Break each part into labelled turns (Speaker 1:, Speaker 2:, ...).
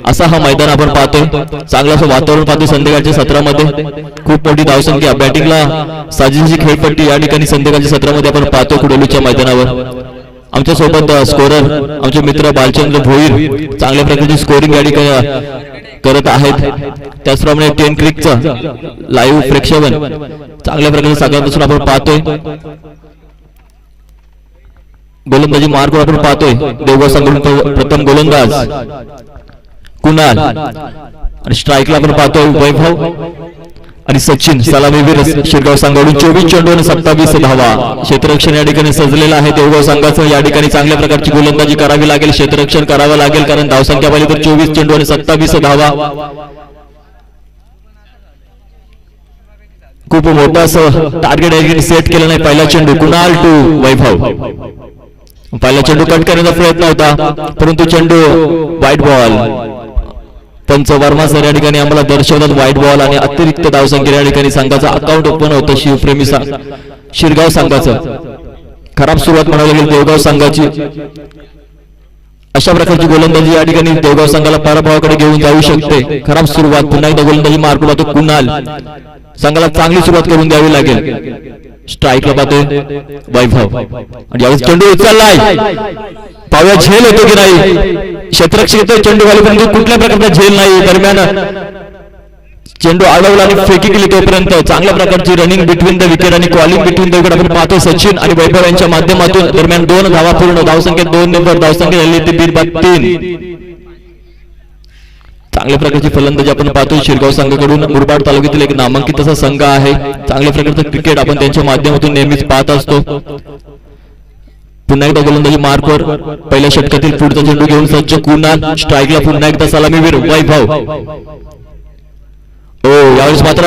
Speaker 1: असा हा मैदान आपण पाहतोय. चांगलं असं वातावरण पाहतोय संध्याकाळच्या सत्रामध्ये. खूप मोठी धावसंख्या, बॅटिंगला साजेशी खेळपट्टी या ठिकाणी संध्याकाळच्या सत्रामध्ये आपण पाहतो कुडोलीच्या मैदानावर. आमच्या सोबत स्कोरर आमचे मित्र बालचंद्र भोईर चांगल्या प्रकारची स्कोरिंग या ठिकाणी करत आहेत. त्याचप्रमाणे 10 क्रिकचं लाईव्ह प्रेक्षेपण चांगल्या प्रकारे सगळ्यांपासून आपण पाहतोय. गोलंदाजी मार्ग आपण पाहतोय. देवगाव संघाकडून प्रथम गोलंदाज कुणाल आणि स्ट्राईकला आपण पाहतोय वैभव आणि सचिन सलामीवीर शिरगाव संघाकडून. 24 चेंडू आणि 27 धावा. क्षेत्ररक्षण या ठिकाणी सजलेलं आहे देवगाव संघाचं. या ठिकाणी चांगल्या प्रकारची गोलंदाजी करावी लागेल, क्षेत्ररक्षण करावं लागेल, कारण धावसंख्या पाहिली तर 24 चेंडू आणि 27 धावा. खूप मोठं असं टार्गेट सेट केलं नाही. पहिला चेंडू कुणाल टू वैभव. पहिला चेंडू कट करण्याचा प्रयत्न होता, परंतु चेंडू वाईट बॉल. पंच वर्मा सर या ठिकाणी आम्हाला दर्शवतात वाईट बॉल आणि अतिरिक्त धावसंख्या या ठिकाणी संघाचं अकाउंट ओपन होतं. शिवप्रेमी शिरगाव संघाचं. खराब सुरुवात म्हणावी लागेल देवगाव संघाची. अशा प्रकारची गोलंदाजी या ठिकाणी देवगाव संघाला पराभवाकडे घेऊन जाऊ शकते. खराब सुरुवात. पुन्हा एकदा गोलंदाजी मार्क होतो कुणाल. संघाला चांगली सुरुवात करून द्यावी लागेल. स्ट्राईकला पाहतोय वैभव आणि यावेळेस चेंडू उचललाय. पावया झेल होतो की नाही. क्षेत्ररक्षक येतोय चेंडू खाली, परंतु कुठल्या प्रकारचा झेल नाही. दरम्यान चेंडू अडवला आणि फेकी केली. तोपर्यंत चांगल्या प्रकारची रनिंग बिटवीन द विकेट आणि कॉलिंग बिटवीन द विकेट आपण पाहतो सचिन आणि वैभव यांच्या माध्यमातून. दरम्यान 2 धावा पूर्ण. धावसंख्या 2 नंबर. धावसंख्या झाली ती 3 चांगल्या प्रकारची फलंदाजी आपण पाहतो शिरगाव संघाकडून. मुरबाड तालुक्यातील एक नामांकित असा संघ आहे. चांगल्या प्रकारचं क्रिकेट आपण त्यांच्या माध्यमातून नेहमीच पाहत असतो. पुन्हा एकदा गोलंदाजी मार्कवर. पहिल्या षटकातील पुढचा चेंडू घेऊन सज्ज कुणाल. स्ट्राईकला पुन्हा एकदा सलामीवीर वैभव. यावेळेस मात्र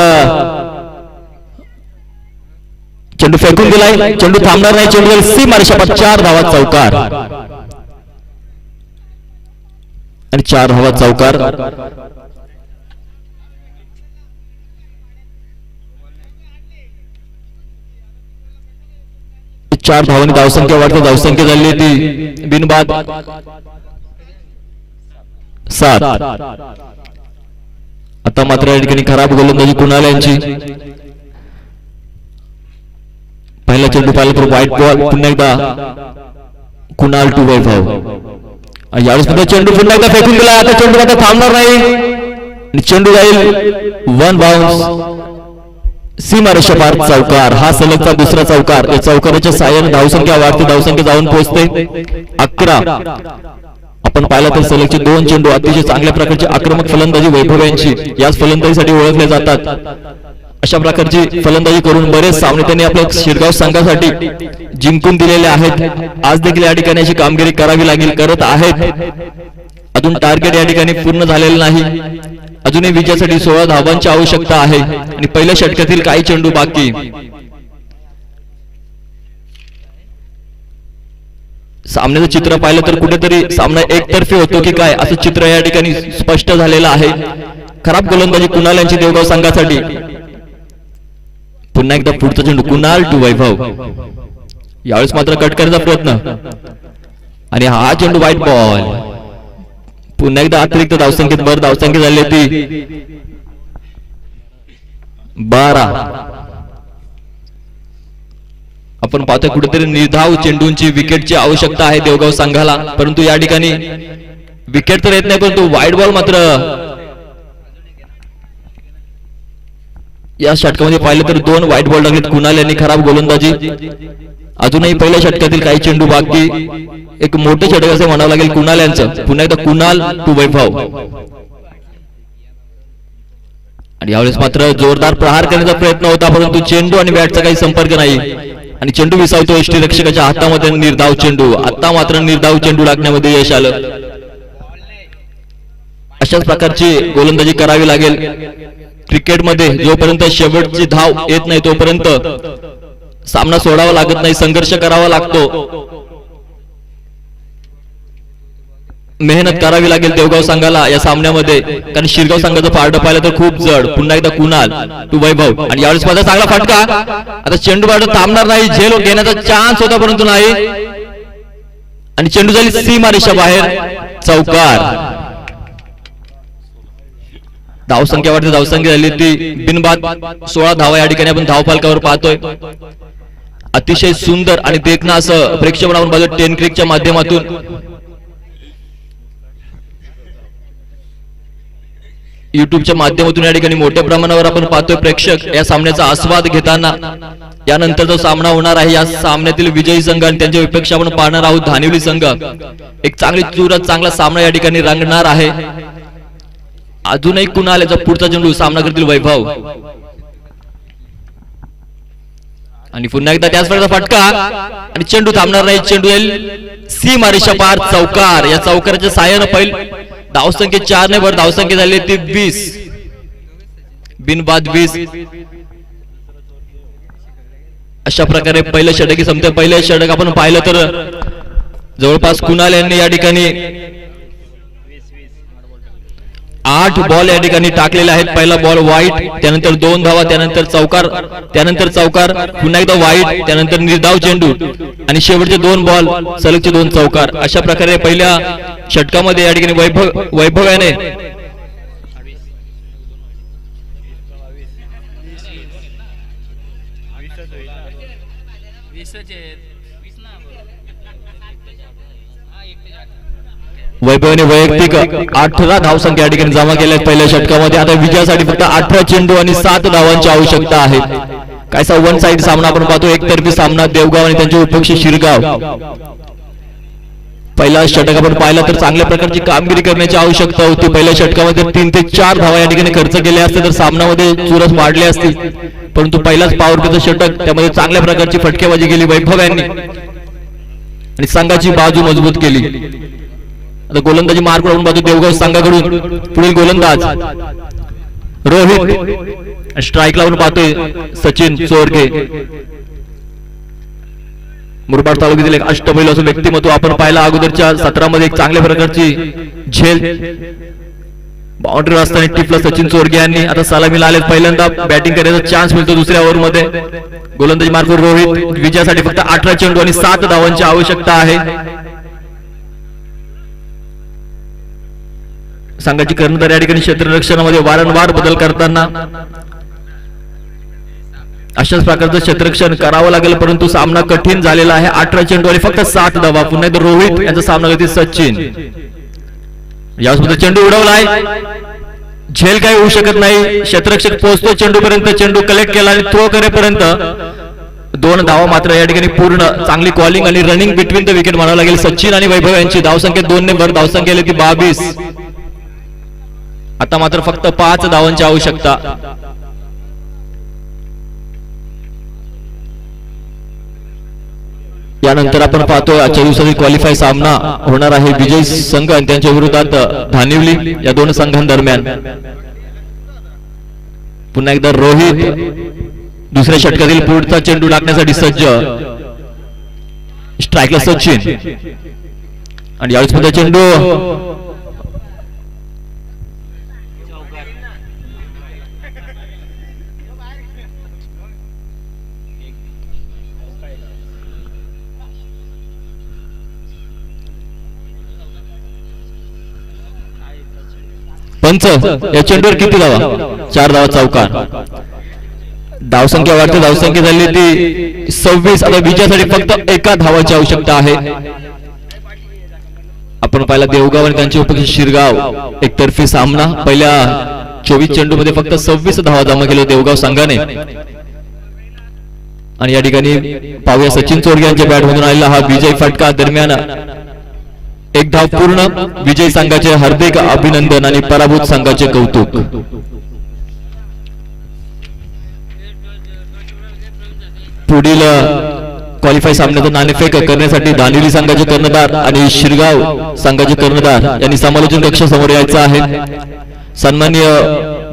Speaker 1: चेंडू फेकून दिलाय. चेंडू थांबणार नाही. चेंडू सीमारेषेपार 4 धावा चौकार आणि 4 धावा चौकार. चार धावांनी धावसंख्या वाढते. धावसंख्या झाली ती बिनबाद 7. आता मात्र या ठिकाणी खराब गोलंदाजी कुणाल यांची. पहिला चेंडू पाहिला तर व्हाईट बॉल. पुन्हा एकदा कुणाल टू वैभव. यावेळेस सुद्धा चेंडू पुन्हा एकदा फेकून दिला. आता चेंडू आता थांबणार नाही आणि चेंडू जाईल 1 बाउन्स सीमारेषेपार चौकार. हा सलगचा दुसरा चौकार. या चौकाराच्या साहाय्याने धावसंख्या वाढते. धावसंख्या जाऊन पोहोचते 11. आपण पाहिलं तर सलगचे 2 चेंडू. अतिशय चांगल्या प्रकारची आक्रमक फलंदाजी वैभव यांची. याच फलंदाजीसाठी ओळखले जातात. अशा प्रकारची फलंदाजी करून बरेच सामने त्यांनी आपल्या शिरगाव संघासाठी जिंकून दिलेले आहेत. आज देखील या ठिकाणी अशी कामगिरी करावी लागेल, करत आहेत. अजून टार्गेट या ठिकाणी पूर्ण झालेलं नाही. अजूनही विजयासाठी 16 धावांची आवश्यकता आहे आणि पहिल्या षटकातील काही चेंडू बाकी. सामन्याचं चित्र पाहिलं तर कुठेतरी सामना एकतर्फी होतो की काय असं चित्र या ठिकाणी स्पष्ट झालेलं आहे. खराब गोलंदाजी कुणाल यांची देवगाव संघासाठी. पुन्हा एकदा पुढचा चेंडू कुणाल टू वैभव. यावेळेस मात्र कट करण्याचा प्रयत्न आणि हा चेंडू व्हाईट बॉल. पुन्हा एकदा अतिरिक्त धावसंख्येत भर. धावसंख्या झाली ती 12. आपण पाहतोय कुठेतरी निर्धाव चेंडूंची विकेटची आवश्यकता आहे देवगाव संघाला, परंतु या ठिकाणी विकेट तर येत नाही, परंतु व्हाईट बॉल मात्र या षटकामध्ये पाहिलं तर 2 व्हाईट बॉल लागलेत. कुणाल यांनी खराब गोलंदाजी. अजूनही पहिल्या षटकातील काही चेंडू बाकी. एक मोठं षटक असे म्हणावं लागेल कुणाल यांचं. पुन्हा एकदा कुणाल टू वैभव आणि यावेळेस मात्र जोरदार प्रहार करण्याचा प्रयत्न होता, परंतु चेंडू आणि बॅटचा काही संपर्क नाही आणि चेंडू विसावतो यष्टीरक्षकाच्या हातामध्ये. निर्धाव चेंडू. आता मात्र निर्धाव चेंडू लागण्यामध्ये यश आलं. अशाच प्रकारची गोलंदाजी करावी लागेल क्रिकेटमध्ये. जोपर्यंत शेवटची धाव येत नाही तोपर्यंत सामना सोडावा लागत नाही, संघर्ष करावा लागतो. मेहनत करावी लागेल देवगाव संघाला या सामन्यामध्ये, कारण शिरगाव संघाचं पारडं पाहिलं तर खूप जड. पुन्हा एकदा कुणाल टू वैभव आणि यावेळेस माझा चांगला फटका. आता चेंडू पारडं थांबणार नाही. झेल घेण्याचा चान्स होता परंतु नाही आणि चेंडू झाली सीमारेषा बाहेर. चौकार. धावसंख्यावरती धावसंख्या झाली ती बिनबाद 16 धावा या ठिकाणी आपण धावफलकावर पाहतोय. अतिशय सुंदर आणि देखणं असं प्रेक्षेपण आपण बघतो 10 क्रिकच्या माध्यमातून. युट्यूबच्या माध्यमातून या ठिकाणी मोठ्या प्रमाणावर आपण पाहतोय प्रेक्षक या सामन्याचा आस्वाद घेताना. यानंतर जो सामना होणार आहे या सामन्यातील विजयी संघ आणि त्यांच्या विपक्ष आपण पाहणार आहोत धानिवली संघ. एक चांगली चुरत चांगला सामना या ठिकाणी रंगणार आहे. अजूनही कुणाल याचा पुढचा चेंडू सामना करतील वैभव आणि पुन्हा एकदा त्याच प्रकारचा फटका आणि चेंडू थांबणार नाही. चेंडू येईल सीमा रेषा पार चौकार. या चौकाराच्या साहाय्याने पहिल धावसंख्या 4 ने वर धावसंख्या झाली ती 20 बिनबाद 20. अशा प्रकारे पहिलं षटक संपते. पहिलं षटक आपण पाहिलं तर जवळपास कुणाल यांनी या ठिकाणी 8 बॉल या ठिकाणी टाकलेले आहेत. पहिला बॉल वाईट, त्यानंतर 2 धावा, त्यानंतर चौकार, पुन्हा एकदा वाईट, त्यानंतर निर्धाव चेंडू आणि शेवटचे 2 बॉल सलगचे 2 चौकार. अशा प्रकारे पहिल्या षटकामध्ये या ठिकाणी वैभव याने वैभवने वैयक्तिक 18 धावसंख्या या ठिकाणी जमा केल्या पहिल्या षटकामध्ये. आता विजयासाठी फक्त 18 चेंडू आणि 7 धावांची आवश्यकता आहे. कायसा वन साइड सामना आपण पाहतो. एकतर्फी सामना देवगाव आणि त्यांचे विपक्ष शिरगाव. पहिला षटक आपण पाहिला तर चांगल्या प्रकारची कामगिरी करण्याची आवश्यकता होती. पहिल्या षटकामध्ये 3 ते 4 धावा या ठिकाणी खर्च केले असते तर सामन्यामध्ये चुरस वाढली असती. परंतु पहिलाच पॉवर प्लेचं षटक त्यामध्ये चांगल्या प्रकारची फटकेबाजी केली वैभव यांनी आणि संघाची बाजू मजबूत केली. आता गोलंदाजी मार्क करून बाजू देवगाव संघाकडून. पुढील गोलंदाज रोहित. स्ट्राईकला आपण पाहतोय सचिन चोरगे. मुरबाड तालुक्यातील एक अष्टपैलू असं व्यक्तिमत्व आपण पाहिला. अगोदरच्या सत्रामध्ये एक चांगल्या प्रकारची झेल बाउंड्री असताना टिपला सचिन चोरगे यांनी. आता सलामीला आले. पहिल्यांदा बॅटिंग करण्याचा चान्स मिळतो दुसऱ्या ओव्हरमध्ये. गोलंदाजी मार्क रोहित. विजयासाठी फक्त 18 चेंडू आणि 7 धावांची आवश्यकता आहे. संघाची कर्णधार या ठिकाणी क्षेत्ररक्षणामध्ये वारंवार बदल करताना अशाच प्रकारचं क्षेत्ररक्षण करावं लागेल. परंतु सामना कठीण झालेला आहे. 18 चेंडू आणि फक्त 7 धावा. पुन्हा एकदा रोहित यांचा सामना करतील सचिन. यावेळेस चेंडू उडवलाय. झेल काही होऊ शकत नाही. क्षेत्ररक्षक पोहोचतो चेंडू पर्यंत. चेंडू कलेक्ट केला आणि थ्रो करेपर्यंत 2 धावा मात्र या ठिकाणी पूर्ण चांगली कॉलिंग आणि रनिंग बिटवीन द विकेट म्हणावं लागेल. सचिन आणि वैभव यांची धावसंख्या 2 ने वर धावसंख्या आली ती 22. आता मात्र फक्त 5 धावांची आवश्यकता. यानंतर आपण पाहतोय आजच्या दिवसातील क्वालिफाय सामना होणार आहे विजय संघ आणि त्यांच्या विरोधात धानिवली या 2 संघांदरम्यान. पुन्हा एकदा रोहित दुसऱ्या षटकातील पुढचा चेंडू टाकण्यासाठी सज्ज. स्ट्राईकला सचिन आणि यावेळेस पुढचा चेंडू पंच. या चेंडूवर किती धावा? 4 धावा चौकार. धावसंख्या वाढते. धावसंख्या झाली ती 26. आता विजयासाठी फक्त 1 धावाची आवश्यकता आहे. आपण पाहिला देवगाव आणि त्यांचे विपक्ष शिरगाव एकतर्फी सामना. पहिल्या 24 चेंडू मध्ये फक्त 26 धावा जमा केल्या देवगाव संघाने. आणि या ठिकाणी पाहूया सचिन चोरगे यांच्या बॅट मधून आलेला हा विजय फटका. दरम्यान 1 धाव पूर्ण. विजय संघाचे हार्दिक अभिनंदन आणि पराभूत संघाचे कौतुक. पुढील क्वालिफाय सामन्याचं नाणेफेक करण्यासाठी धानिवली संघाचे कर्णधार आणि शिरगाव संघाचे कर्णधार यांनी समालोचन कक्ष समोर यायचं आहे. सन्माननीय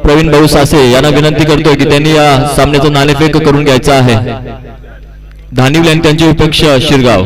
Speaker 1: प्रवीण भाऊ सासे यांना विनंती करतोय की त्यांनी या सामन्याचं नाणेफेक करून घ्यायचं आहे. धानिवली आणि त्यांचे विपक्ष शिरगाव.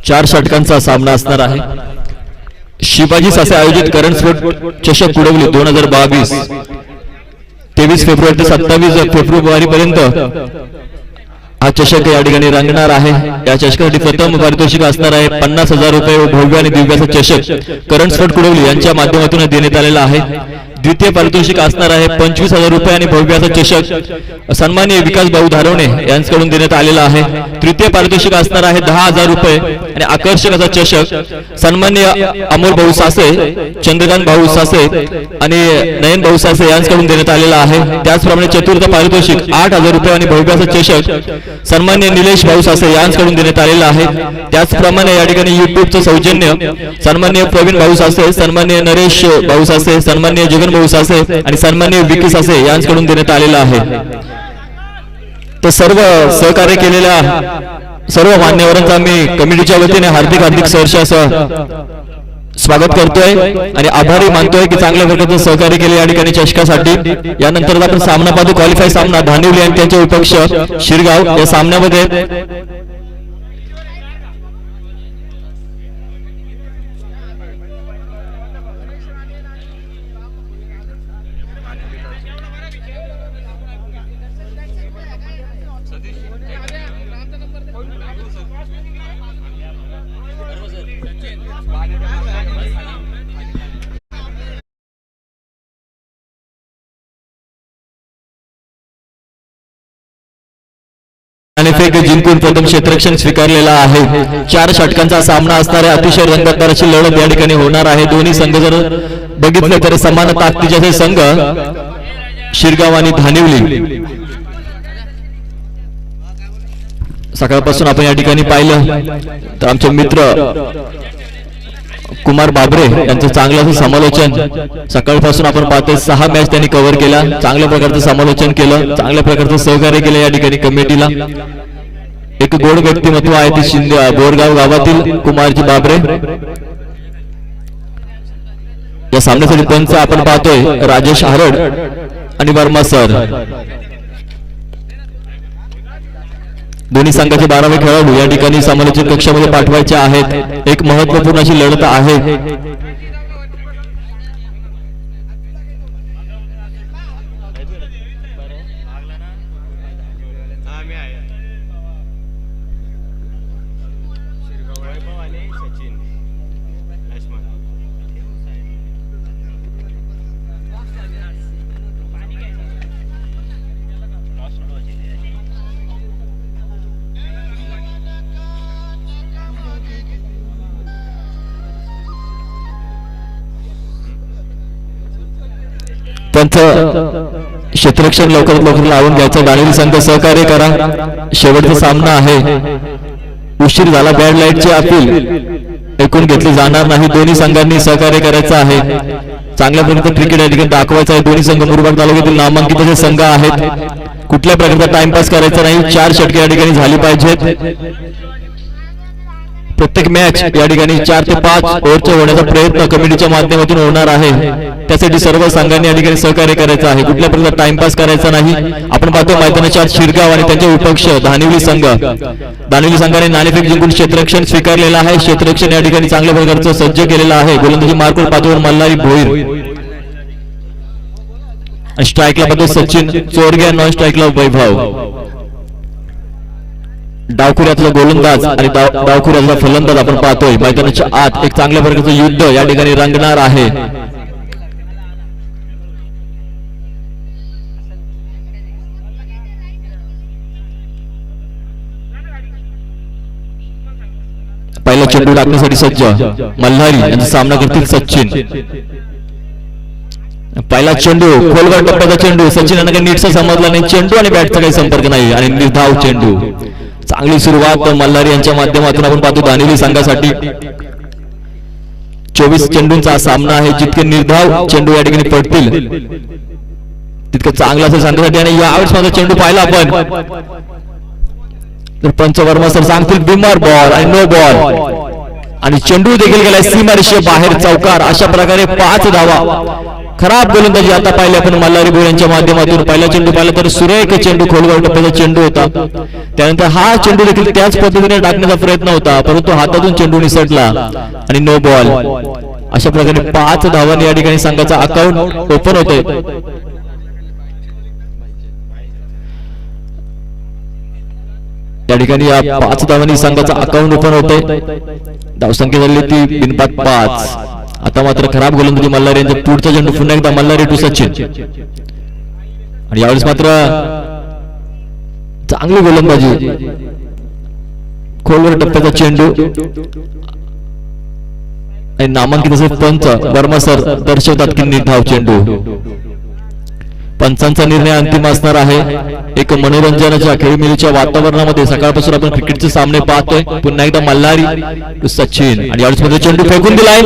Speaker 1: 4 षटकांचा सामना असणार आहे. शिवाजी सासे आयोजित करंट स्पोर्ट चषक कुडवली 2022 23 फेब्रुवारी ते 27 फेब्रुवारी पर्यंत हा चषक या ठिकाणी रंगणार आहे. या चषकासाठी प्रथम पारितोषिक असणार आहे 50,000 रुपये व भव्य आणि दिव्याचा चषक करंट स्पोर्ट कुडवली यांच्या माध्यमातून देण्यात आलेला आहे. द्वितीय पारितोषिक असणार आहे 25,000 रुपये आणि भव्याचा चषक सन्माननीय विकास भाऊ धारवणे यांच्याकडून देण्यात आलेला आहे. तृतीय पारितोषिक असणार आहे 10,000 रुपये आणि आकर्षक असा चषक सन्माननीय अमोल भाऊ सासे, चंद्रकांत भाऊ सासे आणि नयन भाऊ सासे यांच्याकडून देण्यात आलेला आहे. त्याचप्रमाणे चतुर्थ पारितोषिक 8,000 रुपये आणि भव्याचा चषक सन्माननीय निलेश भाऊ सासे यांच्याकडून देण्यात आलेला आहे. त्याचप्रमाणे या ठिकाणी युट्यूबचं सौजन्य सन्माननीय प्रवीण भाऊ सासे, सन्माननीय नरेश भाऊ सासे, सन्माननीय जगन भाऊ सासे आणि सन्माननीय विकी सासे यांच्याकडून देण्यात आलेला आहे. तर सर्व सहकार्य केलेल्या सर्व मान्यवरांचा मी कमिटीच्या वतीने हार्दिक सहर्ष स्वागत करतोय आणि आभारी मानतोय की चांगल्या प्रकारचं सहकार्य केले या ठिकाणी चषकासाठी. यानंतर आपण सामना पाहतो क्वालिफाय सामना धानिवली आणि त्यांचे विपक्ष शिरगाव. या सामन्यामध्ये नाणेफेक जिंकून प्रथम क्षेत्ररक्षण स्वीकारलेला आहे. 4 षटकांचा सामना असणाऱ्या अतिशय रंगतदार अशी लढत या ठिकाणी होणार आहे. दोन्ही संघ जर बघितले तर समान ताकदीचे संघ शिरगाव आणि धानिवली. सकाळपासून आपण या ठिकाणी पाहिलं तर आमचे मित्र कुमार बाबरे यांचं चांगलं असं समालोचन सकाळपासून आपण पाहतोय. 6 मॅच त्यांनी कव्हर केला, चांगल्या प्रकारचं समालोचन केलं, चांगल्या प्रकारचं सहकार्य केलं या ठिकाणी कमिटीला. एक गोड व्यक्तिमत्व आहे ती शिंदे बोरगाव गावातील कुमारजी बाबरे. या सामन्यासाठी पंच आपण पाहतोय राजेश हारड आणि वर्मा सर. दोन्ही संघाचे 12वे खेळाडू या ठिकाणी समालोचन कक्षामध्ये पाठवायचे आहेत. एक महत्त्वपूर्ण अशी लढत आहे. त्यांचं क्षेत्ररक्षण लवकरात लवकर लावून घ्यायचं. दानिवली संघ सहकार्य करा. शेवटचा सामना आहे. उशीर झाला बॅड लाईटची अपील ऐकून घेतली जाणार नाही. दोन्ही संघांनी सहकार्य करायचं आहे. चांगल्या प्रकारचं क्रिकेट या ठिकाणी दाखवायचं आहे. दोन्ही संघ मुरबाड तालुक्यातील नामांकित असे संघ आहेत. कुठल्या प्रकारचा टाइमपास करायचा नाही. 4 षटके या ठिकाणी झाली पाहिजेत. प्रत्येक मॅच या ठिकाणी 4 ते 5 ओव्हरचा होण्याचा प्रयत्न कमिटीच्या माध्यमातून होणार आहे. त्यासाठी सर्व संघांनी या ठिकाणी सहकार्य करायचं आहे. कुठल्या प्रकारचा टाइमपास करायचा नाही. आपण पाहतो मैदानाच्या शिरगाव आणि त्यांचे विपक्ष धानिवली संघ. धानिवली संघाने नाणेफेक जिंकून क्षेत्ररक्षण स्वीकारलेलं आहे. क्षेत्ररक्षण या ठिकाणी चांगल्या प्रकारचं सज्ज केलेलं आहे. गोलंदाजी मार्कवर पातळीवर मल्हारी भोईर. स्ट्राईकला पाहतो सचिन चोरगे, नॉन स्ट्राईकला वैभव. डावखुऱ्यातला गोलंदाज आणि डावखुऱ्यातला फलंदाज आपण पाहतोय. मैदानाच्या आत एक चांगल्या प्रकारचं युद्ध या ठिकाणी रंगणार आहे. पहिला चेंडू टाकण्यासाठी सज्ज मल्हारी यांचा सामना करतील सचिन. पहिला चेंडू खोलवर टप्प्याचा चेंडू, सचिन यांना काही नीटचा समजला नाही, चेंडू आणि बॅटचा काही संपर्क नाही आणि निर्धाव चेंडू. चांगली सुरुवात मल्हारी यांच्या माध्यमातून आपण पाहतो दानिवली संघासाठी. 24 चेंडूंचा सामना आहे, जितके निर्धाव चेंडू या ठिकाणी पडतील तितकं चांगलं असेल संघासाठी. आणि यावेळेस माझा चेंडू पाहिला आपण तर पंचवर्मा सर सांगतील बिमर बॉल आणि नो बॉल आणि चेंडू देखील गेलाय सीमारेषे बाहेर चौकार. अशा प्रकारे 5 धावा. खराब गोलंदाजी आता पाहिली आपण मल्हारी भोईर यांच्या माध्यमातून. पहिला चेंडू पाहिला तर सुरेख चेंडू खोलवर टप्प्याचा चेंडू होता, त्यानंतर हा चेंडू देखील त्याच पद्धतीने टाकण्याचा प्रयत्न होता परंतु हातातून चेंडू निसटला आणि नो बॉल. अशा प्रकारे 5 धावांनी या ठिकाणी संघाचा अकाउंट ओपन होतोय. या ठिकाणी या 5 धावांनी संघाचा अकाउंट ओपन होतोय. धावसंख्या झाली ती बिनबाद 5. आता मात्र खराब गोलंदाजी मल्हारी यांचा. पुढचा चेंडू पुन्हा एकदा मल्हारी टू सचिन आणि यावेळेस मात्र चांगली गोलंदाजी, खोलवर टप्प्याचा चेंडू आणि नामांकित असे पंच वर्मा सर दर्शवतात की निर्धाव चेंडू. पंचांचा निर्णय अंतिम असणार आहे. एक मनोरंजनाच्या खेळमेळीच्या वातावरणामध्ये सकाळपासून आपण क्रिकेटचे सामने पाहतोय. पुन्हा एकदा मल्हारी सचिन आणि यावेळेस मध्ये चेंडू फेकून दिलाय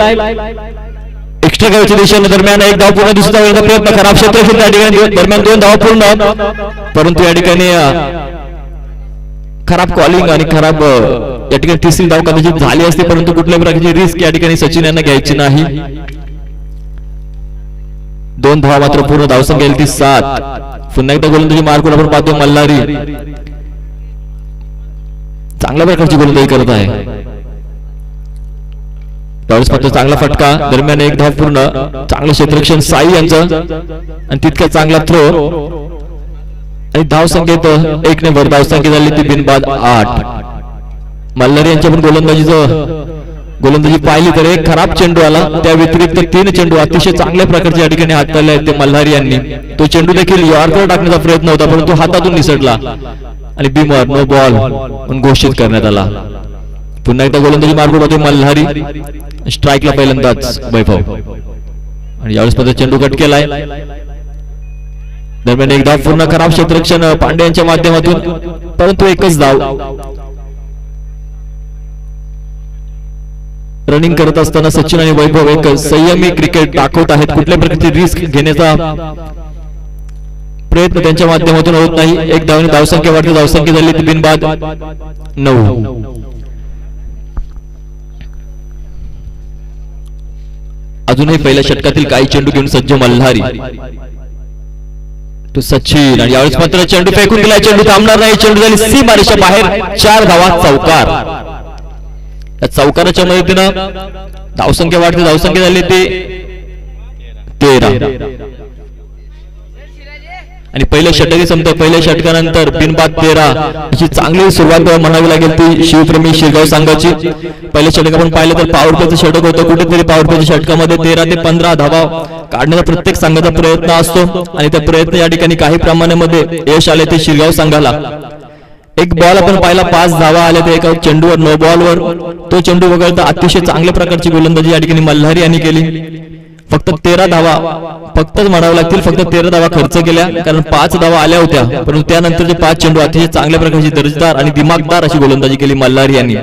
Speaker 1: एक्स्ट्रा गावच्या दिशेने. दरम्यान एक धाव पूर्ण दुसरा वेळेचा प्रयत्न, खराब क्षेत्रफळ त्या ठिकाणी. दरम्यान 2 धावा पूर्ण परंतु या ठिकाणी खराब कॉलिंग आणि खराब या ठिकाणी तिसरी धाव कदाचित झाली असते परंतु कुठल्याही प्रकारची रिस्क या ठिकाणी सचिन यांना घ्यायची नाही. 2 धावा मात्र पूर्ण. धावसंख्या ती 7. पुन्हा एकदा गोलंदाजी मार्कवर आपण पाहतो मल्हारी चांगल्या प्रकारची गोलंदाजी करत आहे. त्यावेळेस फक्त चांगला फटका. दरम्यान 1 धाव पूर्ण. चांगलं क्षेत्ररक्षण साई यांचं आणि तितका चांगला थ्रो आणि धावसंख्येत 1 ने भर. धावसंख्या झाली ती बिनबाद 8. मल्हारी यांच्या पण गोलंदाजी पाहिली तर एक खराब चेंडू आला, त्या व्यतिरिक्त 3 चेंडू अतिशय चांगल्या प्रकारच्या या ठिकाणी हाताळले आहेत ते मल्हारी यांनी. तो चेंडू देखील यॉर्कर टाकण्याचा प्रयत्न होता परंतु हातातून निसटला आणि बिमर नो बॉल म्हणून घोषित करण्यात आला. पुन्हा एकदा गोलंदाजी मार्गून होते मल्हारी. स्ट्राईकला पहिल्यांदाच वैभव आणि यावेळेस मध्ये चेंडू कट केलाय. दरम्यान 1 धाव पूर्ण. खराब क्षेत्ररक्षण पांडे यांच्या माध्यमातून परंतु एकच धाव. रनिंग करत असताना सचिन आणि वैभव एक संयमी क्रिकेट दाखवत आहेत. कुठल्या प्रकारची रिस्क घेण्याचा प्रयत्न त्यांच्या माध्यमातून होत नाही. 1 धावाने धावसंख्या वाढते. धावसंख्या झाली ती बिनबाद 9. अजूनही पहिल्या षटकातील काही चेंडू घेऊन सज्ज मल्हारी तो सचिन आणि यावेळेस मात्र चेंडू फेकून दिला. चेंडू थांबणार नाही. चेंडू झाली सीमारेषा बाहेर. 4 धावा चौकार. या चौकाराच्या मदतीनं धावसंख्या वाढते. धावसंख्या झाली ती 13 आणि पहिल्या षटकी संपतं. पहिल्या षटकानंतर बिनबाद 13 अशी चांगली सुरुवात म्हणावी लागेल ती शिवप्रेमी शिरगाव संघाची. पहिल्या षटक आपण पाहिलं तर पॉवर प्लेचं षटक होतं. कुठेतरी पॉवर प्लेच्या षटकामध्ये 13 ते 15 धावा काढण्याचा प्रत्येक संघाचा प्रयत्न असतो आणि त्या प्रयत्न या ठिकाणी काही प्रमाणामध्ये यश आले ते शिरगाव संघाला. 1 बॉल आपण पाहिला, 5 धावा आल्या ते एका चेंडूवर नो बॉलवर. तो चेंडू वगळता अतिशय चांगल्या प्रकारची गोलंदाजी या ठिकाणी मल्हारी यांनी केली. फक्त 13 धावा फक्तच म्हणावं लागतील. फक्त 13 धावा खर्च केल्या कारण 5 धावा आल्या होत्या परंतु त्यानंतरचे 5 चेंडू अतिशय चांगल्या प्रकारची दर्जेदार आणि दिमागदार अशी गोलंदाजी केली मल्हारी यांनी.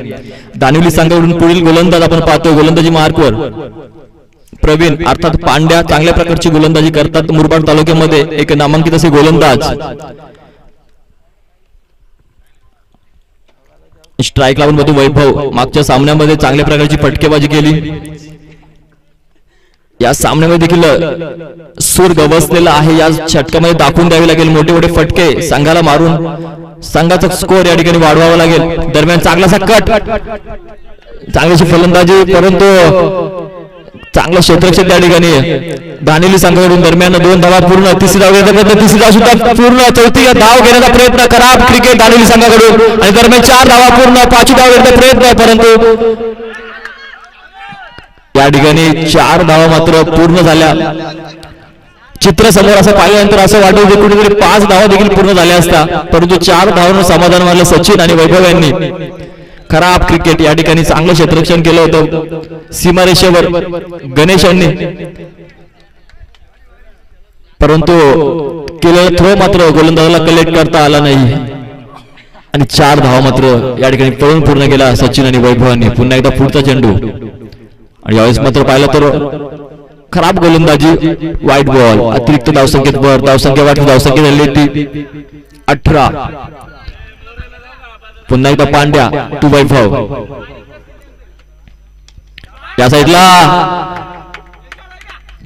Speaker 1: दानिवली संघाकडून पुढील गोलंदाज आपण पाहतोय गोलंदाजी मार्कवर प्रवीण अर्थात पांड्या चांगल्या प्रकारची गोलंदाजी करतात. मुरबाड तालुक्यामध्ये एक नामांकित असे गोलंदाज. स्ट्राईक लावून बघतो वैभव. मागच्या सामन्यामध्ये चांगल्या प्रकारची फटकेबाजी केली. या सामन्यामध्ये देखील सूर गवसलेला आहे. या षटकामध्ये दाखवून द्यावे लागेल. मोठे मोठे फटके संघाला मारून संघाचा स्कोअर या ठिकाणी वाढवावा लागेल. दरम्यान चांगलासा कट, चांगलीशी फलंदाजी परंतु चांगलं क्षेत्ररक्षण त्या ठिकाणी दानिवली संघाकडून. दरम्यान 2 धावा पूर्ण. तिसरी धाव घेण्याचा तिसरी धाव सुद्धा पूर्ण. चौथी धाव घेण्याचा प्रयत्न खराब क्रिकेट दानिवली संघाकडून आणि दरम्यान 4 धावा पूर्ण. 5वी धाव घेण्याचा प्रयत्न परंतु या ठिकाणी 4 धावा मात्र पूर्ण झाल्या. चित्र समोर असं पाहिल्यानंतर असं वाटतं की कुठेतरी 5 धावा देखील पूर्ण झाल्या असता परंतु 4 धावांवर समाधान मानलं सचिन आणि वैभव यांनी. खराब क्रिकेट या ठिकाणी चांगलं क्षेत्ररक्षण केलं होतं सीमारेषेवर गणेश यांनी. परंतु केलेला थ्रो मात्र गोलंदाजाला कलेक्ट करता आला नाही आणि 4 धावा मात्र या ठिकाणी पळून पूर्ण केला सचिन आणि वैभवांनी. पुन्हा एकदा पुढचा चेंडू आणि यावेळेस मात्र पाहिलं तर खराब गोलंदाजी, वाईट बॉल. अतिरिक्त धावसंख्येत धावसंख्या वाटली, धावसंख्या झाली ती 18. पुन्हा एकदा पांड्या टू वैभव. या साईडला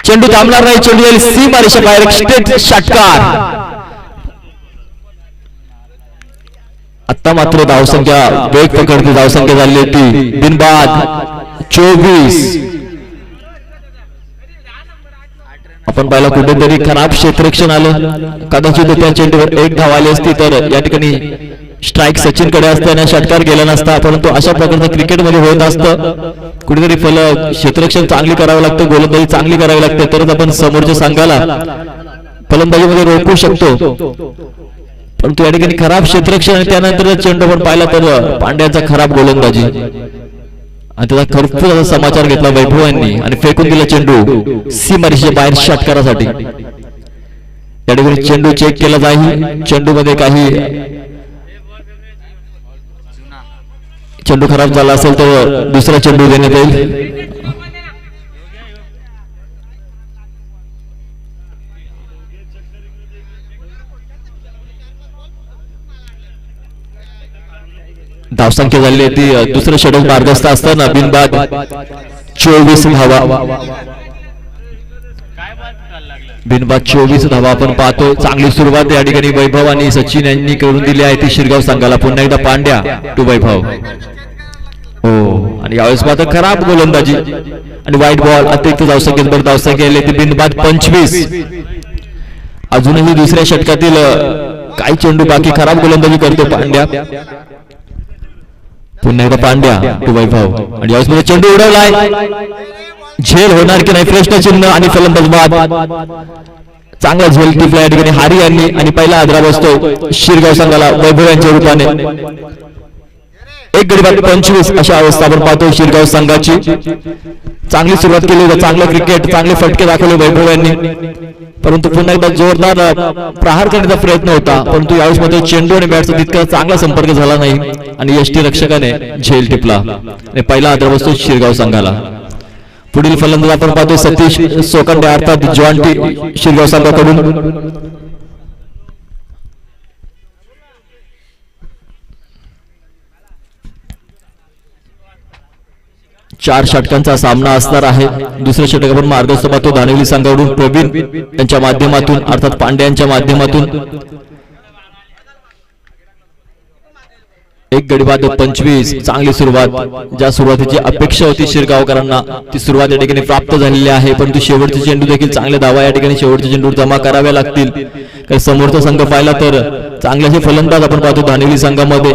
Speaker 1: चेंडू थांबणार नाही, चेंडू जाईल सीमा रेषा बाहेर, स्ट्रेट षटकार. आता मात्र धावसंख्या वेग पकडते, धावसंख्या झाली होती बिनबाद 24. आपण पाहिलं कुठेतरी खराब क्षेत्ररक्षण आलं, कदाचित त्या चेंडूवर 1 धाव आली असती तर या ठिकाणी स्ट्राईक सचिन कडे असताना षटकार गेला नसता. परंतु अशा प्रकारचं क्रिकेटमध्ये होत असतं, कुठेतरी क्षेत्ररक्षण चांगली करावं लागतं, गोलंदाजी चांगली करावी लागते, तरच आपण समोरच्या संघाला फलंदाजीमध्ये रोखू शकतो. परंतु या ठिकाणी खराब क्षेत्ररक्षण आणि त्यानंतर चेंडू पण पाहिला तर पांड्याचा खराब गोलंदाजी आणि त्याचा खरपूर समाचार घेतला वैभवांनी आणि फेकून दिला चेंडू सीमारेषेच्या बाहेर षटकारासाठी. या ठिकाणी चेंडू चेक केला जाईल, चेंडू मध्ये काही चेंडू खराब झाला असेल तर दुसरा चेंडू देण्यात येईल. धावसंख्या झाली ती दुसरं षटक मार्गस्थ असताना बिनबाद 24 धावा. बिनबाद 24 धावा आपण पाहतोय. चांगली सुरुवात या ठिकाणी वैभव आणि सचिन यांनी करून दिली आहे ती शिरगाव संघाला. पुन्हा एकदा पांड्या टू वैभव. हो आणि यावेळेस मात्र खराब गोलंदाजी आणि वाईट बॉल. अतिरिक्त धावसंख्येत धावसंख्या आली ती बिनबाद 25. अजूनही दुसऱ्या षटकातील काही चेंडू बाकी, खराब गोलंदाजी करतो पांड्या. पुन्हा एकदा पांड्या टू वैभव आणि यावेळेस चेंडू उडवलाय, झेल होणार की नाही प्रश्नचिन्ह आणि फलंदाज बाद. चांगला झेल टिपला या ठिकाणी हारी यांनी आणि पहिला आदरा बसतो शिरगाव संघाला वैभव यांच्या रूपाने. 1 गडी बाद 25 अशा अवस्था आपण पाहतो शिरगाव संघाची. चांगली सुरुवात केली, चांगलं क्रिकेट, चांगले फटके दाखवले वैभव यांनी. परंतु पुन्हा एकदा जोरदार प्रहार करण्याचा प्रयत्न होता, परंतु यावेळेस मात्र चेंडू आणि बॅटचा तितका चांगला संपर्क झाला नाही आणि यष्टी रक्षकाने झेल टिपला आणि पहिला आदर बसतो शिरगाव संघाला. पुढील फलंदाज आपण पाहतो सतीश सोकंडे अर्थात जॉन्टी शिरगाव संघाकडून. चार षटकांचा सामना असणार आहे. दुसऱ्या षटक आपण मार्गस्थ पाहतो दानिवली संघाकडून प्रवीण यांच्या माध्यमातून अर्थात पांड्या यांच्या माध्यमातून. 1 गडी बाद 25. चांगली सुरुवात, ज्या सुरुवातीची अपेक्षा होती शिरगावकरांना ती सुरुवात या ठिकाणी प्राप्त झालेली आहे. परंतु शेवटचे चेंडू देखील चांगले धावा या ठिकाणी शेवटचे चेंडू जमा करावे लागतील, कारण समोरचा संघ पाहिला तर चांगले फलंदाज आपण पाहतो दानिवली संघामध्ये.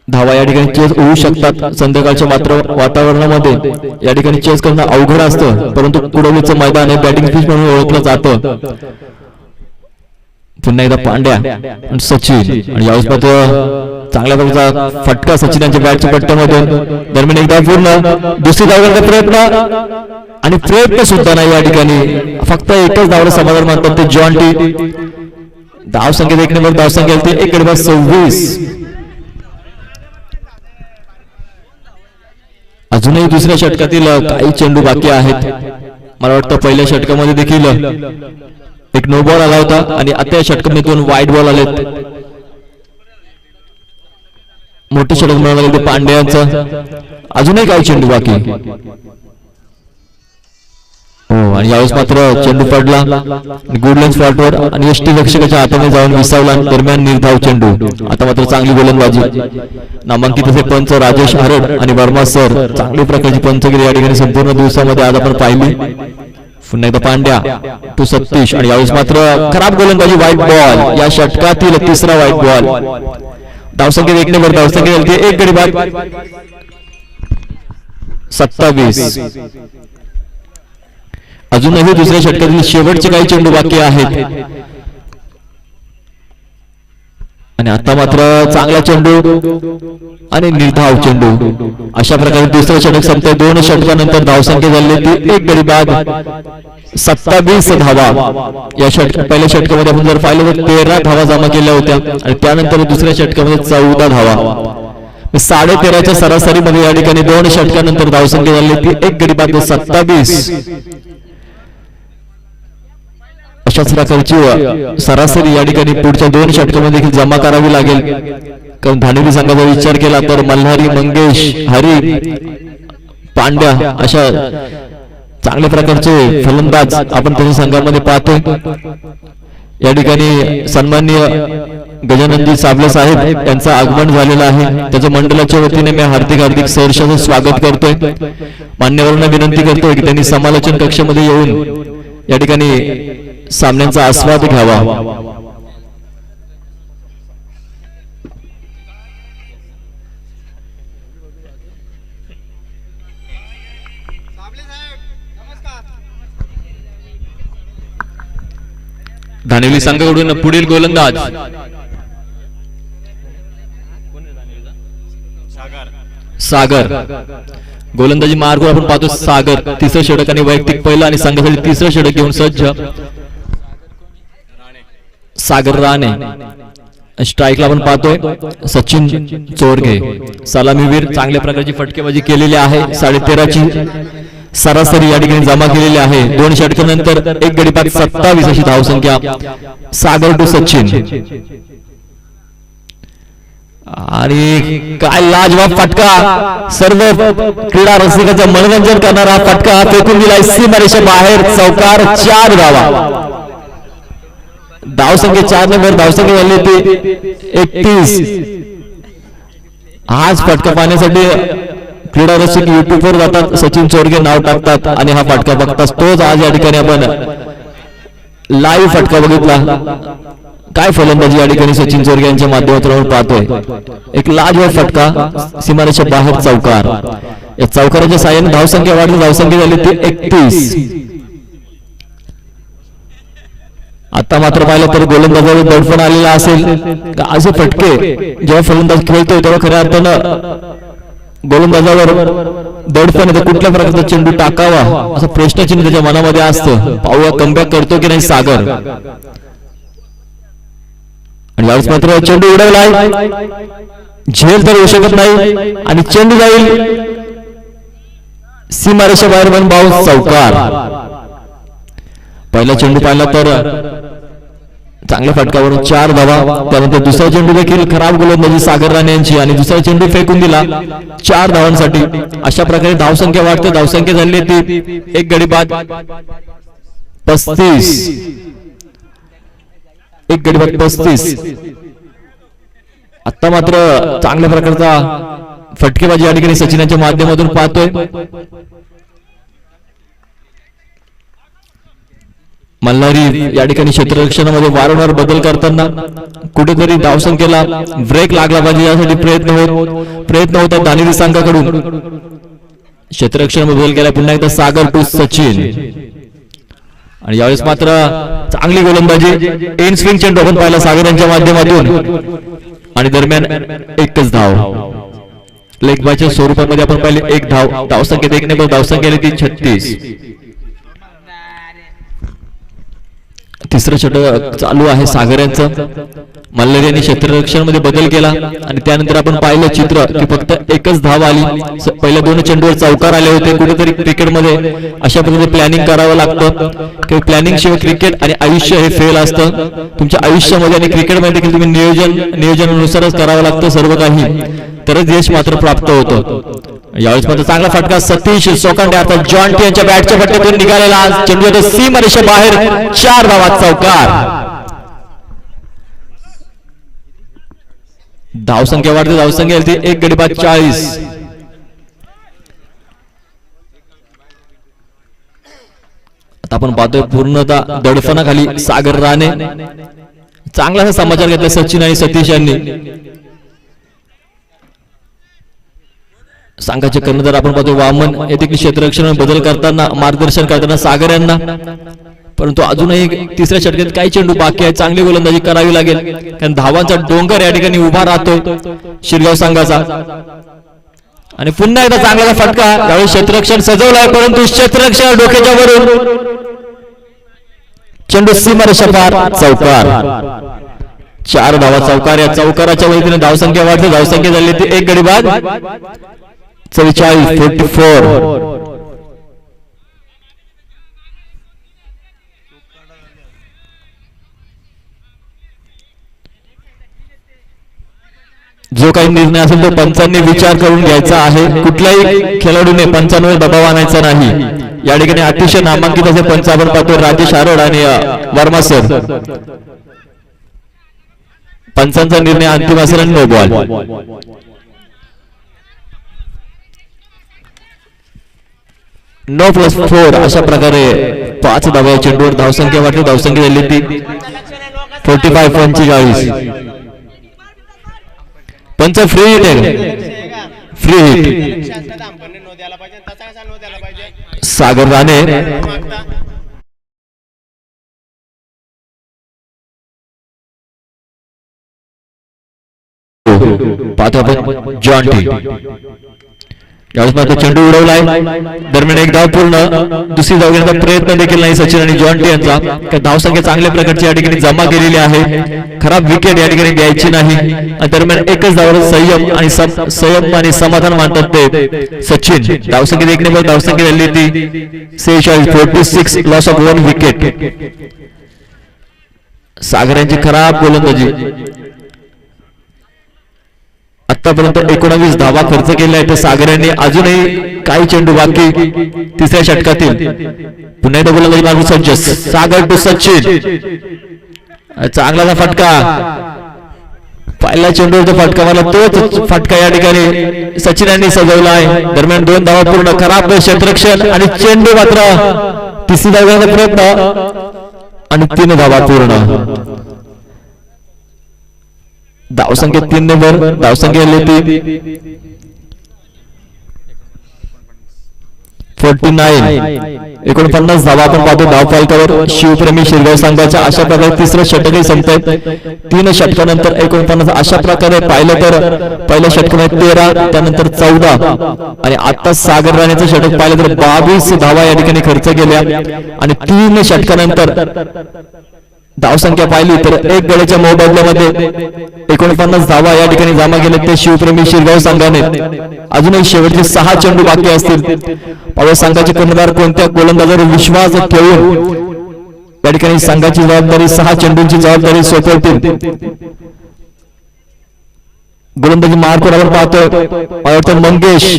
Speaker 1: धावा या ठिकाणी चेस होऊ शकतात. संध्याकाळच्या मात्र वातावरणामध्ये या ठिकाणी चेस करणं अवघड असतं, परंतु कुडवलीचं मैदान हे बॅटिंग पिच म्हणून ओळखलं जातं. पुन्हा एकदा पांड्या आणि सचिन आणि यावेळेस मात्र चांगल्या प्रकारचा फटका सचिन यांच्या बॅटच्या पट्ट्यामधून. दरम्यान एकदा पूर्ण दुसरी धाव करण्याचा प्रयत्न आणि प्रयत्न सुद्धा नाही या ठिकाणी, फक्त एकच धावला समाधान मानतात ते जॉन्टी. धावसंख्येत 1 नंबर धावसंख्या 1 गडी बाद 26. अजूनही दुसऱ्या षटकातील काही चेंडू बाकी आहेत. मला वाटतं पहिल्या षटकामध्ये देखील 1 नो बॉल आला होता आणि आता या षटकातून वाईट बॉल आलेत. मोठे षटक मिळालं ते पांड्यांचं. अजूनही काही चेंडू बाकी. हो आणि यावेळेस मात्र चेंडू पडला गुडलँड स्पॉटवर आणि यष्टी रक्षकाच्या हाताने जाऊन विसावला. दरम्यान निर्धाव चेंडू. आता मात्र चांगली गोलंदाजी. नामांकित असे पंच राजेश हरड आणि वर्मा सर चांगली प्रकारची पंचगिरी या ठिकाणी संपूर्ण दिवसामध्ये आज आपण पाहिली. पुन्हा एकदा पांड्या टू सतीश आणि यावेळेस मात्र खराब गोलंदाजी, वाईट बॉल. या षटकातील तिसरा वाईट बॉल. धावसंख्येत 1 नंबर धावसंख्या 1 गडी बाद 27. अजूनही दुसऱ्या षटकातील शेवटचे काही चेंडू बाकी आहेत आणि आता मात्र चांगला चेंडू आणि निर्धाव चेंडू. अशा प्रकारे दुसरं षटक संपते. 2 षटकानंतर धावसंख्या झाली ती 1 गडी बाद 27 धावा. या पहिल्या षटकामध्ये आपण जर पाहिलं तर 13 धावा जमा केल्या होत्या आणि त्यानंतर दुसऱ्या षटकामध्ये 14 धावा. 13.5च्या सरासरीमध्ये या ठिकाणी 2 षटकानंतर धावसंख्या झाली ती 1 गडी बाद 27. अशाच प्रकारची सरासरी या ठिकाणी पुढच्या 2 षटकामध्ये देखील जमा करावी लागेल. कारण धानेरी संघाचा विचार केला तर मल्हारी, मंगेश, हरी, पांड्या अशा चांगल्या प्रकारचे फलंदाज आपण त्यांच्या संघामध्ये पाहतोय. या ठिकाणी सन्माननीय गजाननजी साबले साहेब यांचं आगमन झालेलं आहे. त्याच्या मंडळाच्या वतीने मी हार्दिक सहर्षाचं स्वागत करतोय. मान्यवरांना विनंती करतोय की त्यांनी समालोचन कक्षामध्ये येऊन या ठिकाणी सामन्यांचा आस्वाद घ्यावा. धानेली संघाकडून पुढील गोलंदाज सागर. गोलंदाजी मार्ग आपण पाहतो सागर. तिसरं षटक आणि वैयक्तिक पहिलं आणि संघासाठी तिसरं षटक घेऊन सज्ज सागर राणे. स्ट्राईकला आपण पाहतोय सचिन चोरगे. सलामीवीर. चांगल्या प्रकारची फटकेबाजी केलेली आहे. 13.5ची सरासरी या ठिकाणी जमा केलेली आहे. 2 षटकानंतर 1 गडी बाद 27 अशी धावसंख्या. सागर टू सचिन. आणि काय लाजवाब फटका. सर्व क्रीडा रसिकांचं मनोरंजन करणारा फटका फेकून दिलाय सीमारेषे बाहेर. चौकार. 4 धावा. धावसंख्या 4 नंबर धावसंख्या झाली होती 31. हाच फटका पाहण्यासाठी क्रीडा रसिक युट्यूब वर जातात, सचिन चोरगे नाव टाकतात आणि हा फटका बघतात. तोच आज या ठिकाणी आपण लाईव्ह फटका बघितला. काय फलंदाजी या ठिकाणी सचिन चोरगे यांच्या माध्यमातून पाहतोय. एक लाजवाब फटका सीमारेषेच्या बाहेर. चौकार. या चौकाराच्या साहाय्याने धावसंख्या वाढली. धावसंख्या झाली ती 31. आता मात्र पाहिलं तर गोलंदाजावर दडपण आलेला असेल. असे फटके जेव्हा फलंदाज खेळतोय तेव्हा खऱ्या अर्थानं गोलंदाजावर दडपण येतं. कुठल्या प्रकारचा चेंडू टाकावा असं प्रश्नचिन्ह त्याच्या मनामध्ये असतं. पाहूया कमबॅक करतो की नाही सागर. आणि यावेळेस मात्र चेंडू उडवलाय. झेल तर होऊ शकत नाही आणि चेंडू जाईल सीमारेषा बाहेर. पण बाउन्स. चौकार. पहिला चेंडू पाहिला तर चांगल्या फटकावरून 4 धावा. त्यानंतर दुसरा चेंडू देखील खराब गोलंदाजी सागर राणे यांची आणि दुसरा चेंडू फेकून दिला 4 धावांसाठी. अशा प्रकारे धावसंख्या वाढते. धावसंख्या झाली ती 1 गडी बाद 35. 1 गडी बाद 35. आता मात्र चांगल्या प्रकारचा फटकेबाजी या ठिकाणी सचिनाच्या माध्यमातून पाहतोय. मल्हारी या ठिकाणी क्षेत्ररक्षणामध्ये वारंवार बदल करताना कुठेतरी धावसंख्येला ब्रेक लागला पाहिजे यासाठी प्रयत्न होतात धानेरी संघाकडून. क्षेत्ररक्षण बदल केला पुन्हा एकदा सागर टू सचिन. आणि यावेळेस मात्र चांगली गोलंदाजी. इन स्विंग चेंडू आपण पाहिला सागर यांच्या माध्यमातून आणि दरम्यान एकच धाव. लेग बायच्या स्वरूपामध्ये आपण पाहिले 1 धाव. धावसंख्येत 1 ने धावसंख्या ती 36. तिसरं षटक चालू आहे सागर यांचं. मल्हारी यांनी क्षेत्ररक्षणामध्ये बदल केला आणि त्यानंतर आपण पाहिलं चित्र की फक्त 1च धाव आली. पहिल्या 2 चेंडूवर चौकार आले होते. कुठेतरी क्रिकेटमध्ये अशा प्रकारे प्लॅनिंग करावं लागतं की प्लॅनिंग शिवाय क्रिकेट आणि आयुष्य हे फेल असतं. तुमच्या आयुष्यामध्ये आणि क्रिकेटमध्ये देखील तुम्ही नियोजनानुसारच करावं लागतं सर्व काही, तरच यश मात्र प्राप्त होतं. यावेळेस मात्र चांगला फटका सतीश सोकांडे अर्थात जॉन टी यांच्या बॅटच्या फटक्यातून निघालेला चेंडू सीमारेषा बाहेर. 4 धावा. चौकार. धावसंख्या वाढते. धावसंख्या 1 गडी बाद 40. आता आपण पाहतोय पूर्णतः दडपणाखाली सागर राणे. चांगला समाचार घेतला सचिन आणि सतीश यांनी. संघाचे कर्णधार आपण पाहतो वामन हे देखील क्षेत्ररक्षण बदल करताना मार्गदर्शन करताना सागर यांना परंतु अजूनही तिसऱ्या षटकात काही चेंडू बाकी आहे. चांगली गोलंदाजी करावी लागेल कारण धावांचा डोंगर या ठिकाणी उभा राहतोय शिरगाव संघाचा. आणि पुन्हा एकदा चांगला फटका. यावेळी क्षेत्ररक्षण सजवलाय परंतु क्षेत्ररक्षण डोक्याच्या वरून चेंडू सीमारेषेपार चौकार. 4 धावा चौकार. या चौकाराच्या वतीने धावसंख्या वाढली. धावसंख्या झाली ती 1 गडी बाद 44-44. जो काही निर्णय असेल तो पंचांनी विचार करून घ्यायचा आहे. कुठल्याही खेळाडूने पंचांवर दबाव आणायचा नाही. या ठिकाणी अतिशय नामांकित असे पंच आपण पाहतो राजेश आरोड आणि वर्मा सर. पंचांचा निर्णय अंतिम असेल आणि नो बॉल. नो प्लस 4 अशा प्रकारे 5 धावा चेंडूवर धावसंख्या वाटली. धावसंख्या झाली ती 45-45. पंच फ्री हिट आहे. फ्री हिट सागर राणे. पाहतो आपण जॉन टी. यावेळेस मात्र चेंडू उडवलाय. दरम्यान एक धाव पूर्ण. दुसरी धाव घेण्याचा प्रयत्न देखील नाही सचिन आणि जॉन टी यांचा. धावसंख्या चांगल्या प्रकारची या ठिकाणी जमा केलेली आहे. खराब विकेट या ठिकाणी द्यायची नाही. दरम्यान एकच धावावर संयम आणि समाधान मानतात ते सचिन. धावसंख्या देखील धावसंख्या झाली ती 46 लॉस ऑफ 1 विकेट. सागर यांची खराब गोलंदाजी. आतापर्यंत 19 धावा खर्च केल्या आहेत. सागर यांनी अजूनही काही चेंडू बाकी तिसऱ्या षटकातील. पुन्हा एकदा गोलंदाजी लागू सज्ज. सागर टू सचिन. चांगला फटका. पहिला चेंडूचा फटका मला तोच फटका या ठिकाणी सचिन यांनी सजवला आहे. दरम्यान 2 धावा पूर्ण. खराब क्षेत्ररक्षण आणि चेंडू मात्र तिसरी धाव घेण्याचा प्रयत्न आणि 3 धावा पूर्ण. धावसंख्या 3 नंबर. धावसंख्या 49. 49 धावा आपण पाहतो धावफलकावर. शिवप्रेमी शिरगाव संघाच्या अशा प्रकारे तिसरं षटकही संपत 3 षटकानंतर 49. अशा प्रकारे पाहिलं तर पहिल्या षटकामध्ये 13, त्यानंतर 14 आणि आता सागर राणेचं षटक पाहिलं तर 22 धावा या ठिकाणी खर्च केल्या. आणि 3 षटकानंतर धावसंख्या पाहिली तर 1 गड्याच्या मोबदल्यामध्ये 49 धावा या ठिकाणी जमा केले ते शिवप्रेमी शिरगाव संघाने. अजूनही शेवटचे 6 चेंडू बाकी असतील. पावसा संघाचे कर्णधार कोणत्या गोलंदाजावर विश्वास ठेवून या ठिकाणी संघाची जबाबदारी 6 चेंडूंची जबाबदारी सोपवतील. गोलंदाजी मार्कवर आपण पाहतोय मंगेश.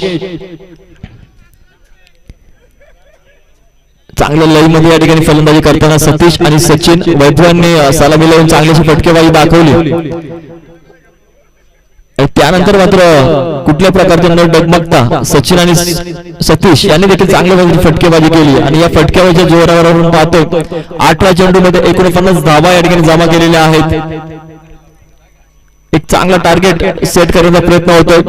Speaker 1: चांगल्या लई मध्ये या ठिकाणी फलंदाजी करताना सतीश आणि सचिन वैभवांनी सलामी लावून चांगलीशी फटकेबाजी दाखवली. त्यानंतर मात्र कुठल्या प्रकारचे न डगमगता सचिन आणि सतीश यांनी देखील चांगल्या फटकेबाजी केली. आणि या फटकेबाजीच्या जोरावर पाहतो 8व्या चेंडू मध्ये 49 धावा या ठिकाणी जमा केलेल्या आहेत. एक चांगला टार्गेट सेट करण्याचा प्रयत्न होतोय.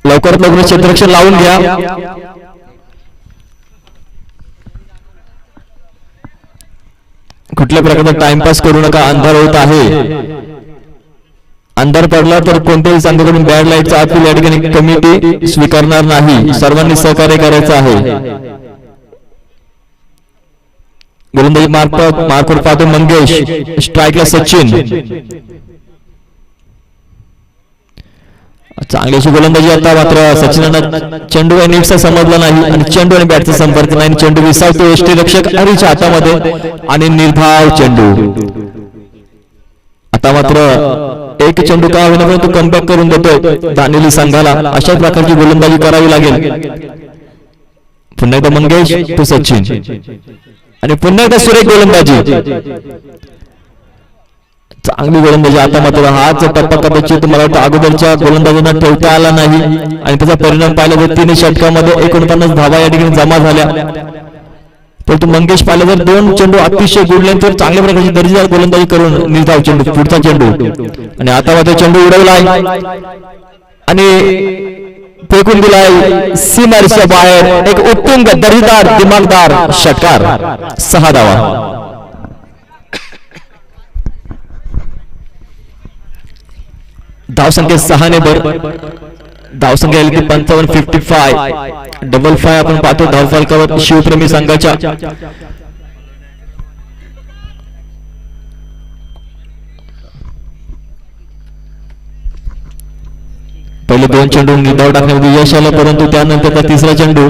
Speaker 1: लवकरात लवकर क्षेत्ररक्षण लावून घ्या. कुठल्या प्रकारचा टाइमपास करू नका. अंधार होत आहे. अंधार पडला तर कोणत्याही संघाकडून बॅड लाईटचा अपील या ठिकाणी कमिटी स्वीकारणार नाही. सर्वांनी सहकार्य करायचं आहे. गोलंदाजी मार्कवर पाहतो मंगेश. स्ट्राईकला सचिन. चांगलीशी गोलंदाजी. आता मात्र सचिनांना चेंडू नीटचा समजला नाही आणि चेंडू आणि बॅटचा संपर्क नाही. चेंडू विसावतो यष्टीरक्षक हरीच्या हातामध्ये आणि निर्धाव चेंडू. आता मात्र 1 चेंडू का होईना परंतु कमबॅक करून देतोय दानिली संघाला. अशा प्रकारची गोलंदाजी करावी लागेल. पुन्हा एकदा मंगेश टू सचिन आणि पुन्हा एकदा सुरेख गोलंदाजी. चांगली गोलंदाजी. आता मात्र हाच टप्पा कदाचित मला वाटतं अगोदरच्या गोलंदाजांना ठेवता आला नाही आणि त्याचा परिणाम पाहिला तर 3 षटकामध्ये 49 धावा या ठिकाणी जमा झाल्या. परंतु मंगेश पाहिलं तर 2 चेंडू अतिशय गुडल्यानंतर चांगल्या प्रकारची दर्जेदार गोलंदाजी करून निर्धाव चेंडू. पुढचा चेंडू आणि आता मात्र चेंडू उडवलाय आणि फेकून दिलाय सीमारेषेच्या बाहेर. एक उत्तुंग दर्जेदार दिमागदार षटकार. 6 धावा. धावसंख्या 6 ने भर. धावसंख्या 55. डबल 5 आपण पाहतो धावफलकावर शिवप्रेमी संघाच्या. पहिले 2 चेंडू धाव टाकण्यामध्ये यश आलं, परंतु त्यानंतर तिसरा चेंडू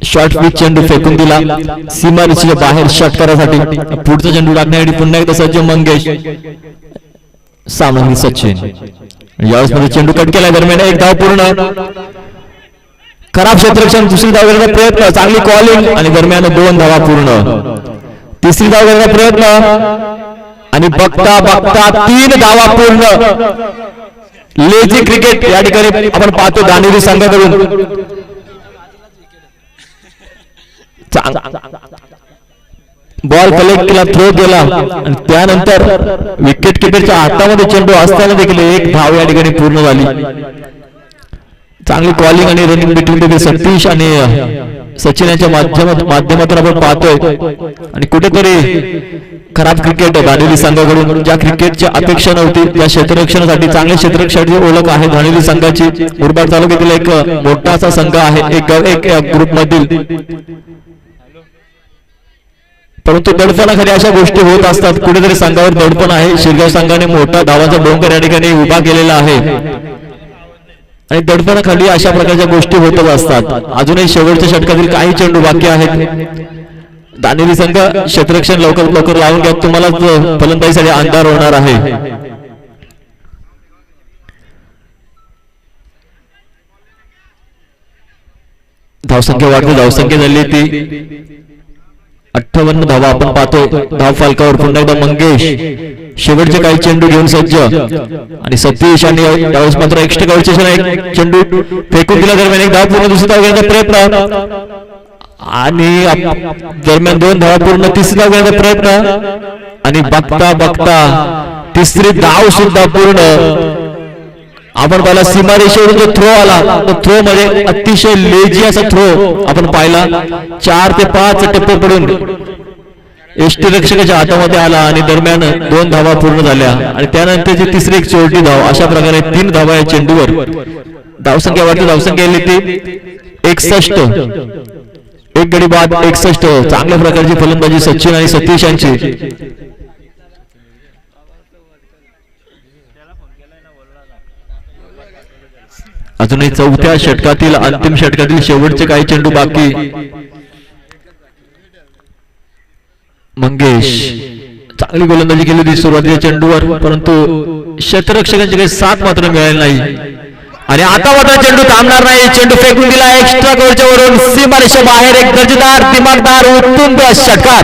Speaker 1: शॉर्ट पिच चेंडू फेकून दिला सीमारेषेच्या बाहेर षटकारासाठी. पुढचा चेंडू टाकण्यासाठी पुन्हा एकदा सज्ज मंगेश. सामना सचिन. यावेळेस मध्ये चेंडू कट केला. दरम्यान एक धाव पूर्ण. खराब क्षेत्ररक्षण. दुसरी धाव घेण्याचा प्रयत्न. चांगली कॉलिंग आणि दरम्यान 2 धावा पूर्ण. तिसरी धाव घेण्याचा प्रयत्न आणि बघता बघता 3 धावा पूर्ण. लेझी क्रिकेट या ठिकाणी आपण पाहतो दांडेली संघाकडून. बॉल कलेक्ट केला, थ्रो केला आणि त्यानंतर विकेट किपरच्या हातामध्ये चेंडू असताना देखील 1 धाव या ठिकाणी पूर्ण झाली. चांगली कॉलिंग आणि रनिंग बिटवीन सतीश आणि सचिन यांच्या माध्यमातून आपण पाहतोय. आणि कुठेतरी खराब क्रिकेट दांडेली संघाकडून. ज्या क्रिकेटची अपेक्षा नव्हती त्या क्षेत्ररक्षणासाठी चांगल्या क्षेत्ररक्षणाची ओळख आहे दांडेली संघाची. मुरबाड तालुक्यातील एक मोठा असा संघ आहे एक ग्रुप मधील. परंतु दडपणाखाली अशा गोष्टी होत असतात. कुठेतरी संघावर दडपण आहे. शिरगाव संघाने मोठा धावांचा डोंगर या ठिकाणी उभा केलेला आहे आणि दडपणाखाली अशा प्रकारच्या गोष्टी होतच असतात. अजूनही शेवटच्या षटकातील काही चेंडू बाकी आहेत. दांडेली संघ क्षेत्ररक्षण लवकर लावून घ्या. तुम्हाला फलंदाजीसाठी अंधार होणार आहे. धावसंख्या वाढते. धावसंख्या झाली ती 58 धावा आपण पाहतोय. धाव फलकावर पुन्हा एकदा मंगेश. शेवटचे काही चेंडू घेऊन सज्ज आणि सतीश आणि त्यावेळेस मात्र एक्स्ट्रा एक चेंडू फेकून दिला. दरम्यान 1 धाव पूर्ण. दुसरी धाव घेण्याचा प्रयत्न आणि दरम्यान 2 धावा पूर्ण. तिसरी धाव घेण्याचा प्रयत्न आणि बघता बघता तिसरी धाव सुद्धा पूर्ण. आपण पाहिला सीमारेषेवरून जो थ्रो आला तो थ्रो मध्ये अतिशय लेझी असा थ्रो आपण पाहिला. 4 ते 5 टप्पे पडून यष्टिरक्षकाच्या हातामध्ये आला आणि दरम्यान 2 धावा पूर्ण झाल्या आणि त्यानंतरची तिसरी एक चोरटी धाव. अशा प्रकारे 3 धावा या चेंडूवर. धावसंख्या वाढते. धावसंख्या आली ती 61. 1 गडी बाद 61. चांगल्या प्रकारची फलंदाजी सचिन आणि सतीश यांची. अजूनही 4थ्या षटकातील अंतिम षटकातील शेवटचे काही चेंडू बाकी. मंगेश चांगली गोलंदाजी केली होती सुरुवातीच्या चेंडूवर, परंतु क्षेत्ररक्षकांची काही साथ मात्र मिळाली नाही आणि आता मात्र चेंडू थांबणार नाही. चेंडू फेकून दिला एक्स्ट्रा गोलच्या वरून सीमारेषे बाहेर. एक दर्जेदार दिमागदार उत्तुंग षटकार.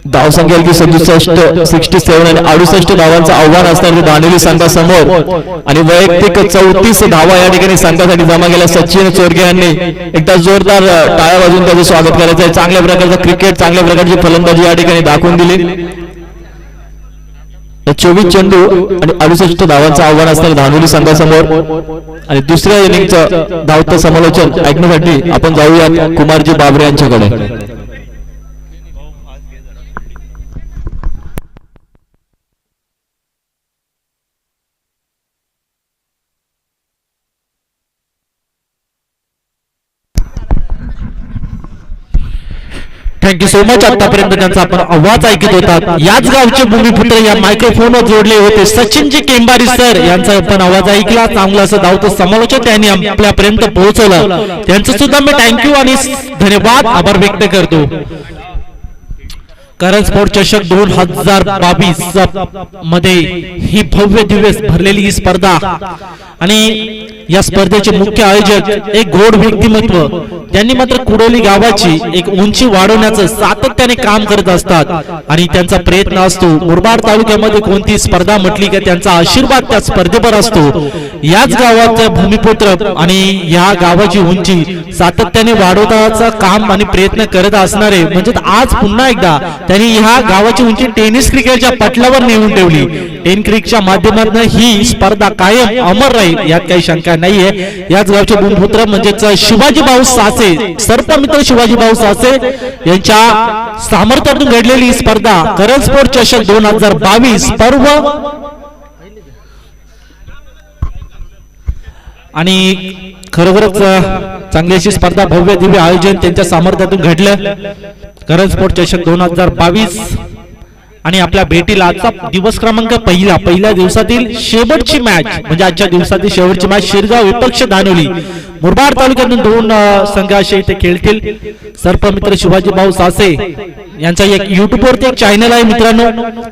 Speaker 1: धावसंख्या 67 आणि 68 धावांचं आव्हान असणारे दांडेली संघासमोर आणि वैयक्तिक 34 धावा या ठिकाणी संघासाठी जमा केल्या. सचिन चोरगे यांनी एकदा जोरदार टाळ्या वाजवून त्याचं स्वागत करायचं आहे. चांगल्या प्रकारचं क्रिकेट, चांगल्या प्रकारची फलंदाजी या ठिकाणी दाखवून दिली. 24 चेंडू आणि 68 धावांचं आव्हान असणारे दांडेली संघासमोर आणि दुसऱ्या इनिंगचं धावतं समालोचन ऐकण्यासाठी आपण जाऊयात कुमारजी बाबरे यांच्याकडे.
Speaker 2: Thank you so much. आतापर्यंत त्यांचा आपण आवाज ऐकत होतात. याच गावचे भूमिपुत्र या मायक्रोफोनवर जोडले होते सचिनजी केंबारी सर यांचा आपण आवाज ऐकला. चांगलं असं धावतं समालोचन त्यांनी आपल्यापर्यंत पोहोचवलं. त्यांचं सुद्धा मी थँक्यू आणि धन्यवाद आभार व्यक्त करतो. करंज स्पोर्ट चषक 2022 मध्ये ही भव्य दिवस भरलेली ही स्पर्धा आणि या स्पर्धेचे मुख्य आयोजक एक गोड व्यक्तिमत्व त्यांनी मात्र कुडोली गावाची एक उंची वाढवण्याचं सातत्याने काम करत असतात आणि त्यांचा प्रयत्न असतो मुरबाड तालुक्यामध्ये कोणती स्पर्धा म्हटली की त्यांचा आशीर्वाद त्या स्पर्धेवर असतो याच गावाचा भूमिपुत्र आणि या गावाची उंची सातत्याने वाढवण्याचं काम आणि प्रयत्न करत असणारे म्हणजे आज पुन्हा एकदा त्यांनी ह्या गावाची उंची टेनिस क्रिकेटच्या पटलावर नेऊन ठेवली टेन क्रिकेटच्या माध्यमातून ही स्पर्धा कायम अमर राहील यात काही शंका नाहीये याच गावचे भूमिपुत्र म्हणजेच शिवाजी भाऊ सासे सर्पमित्र शिवाजी भाऊ सासे यांच्या सामर्थ्यातून घडलेली ही स्पर्धा करंज स्पोर्ट चषक 2022 पर्व आणि खरोखरच चांगली अशी स्पर्धा भव्य दिव्य आयोजन त्यांच्या सामर्थ्यातून घडलं करंज स्पोर्ट चषक 2022 आणि आपल्या भेटीला आजचा दिवस क्रमांक पहिल्या दिवसातील शेवटची मॅच म्हणजे आजच्या दिवसातील शेवटची मॅच शिरगाव विपक्ष धानोली मुरबाड तालुक्यातून दोन संघ असे इथे खेळतील सर्पमित्र शिवाजी भाऊ सासे यांचा एक YouTube वरती एक चॅनल आहे मित्रांनो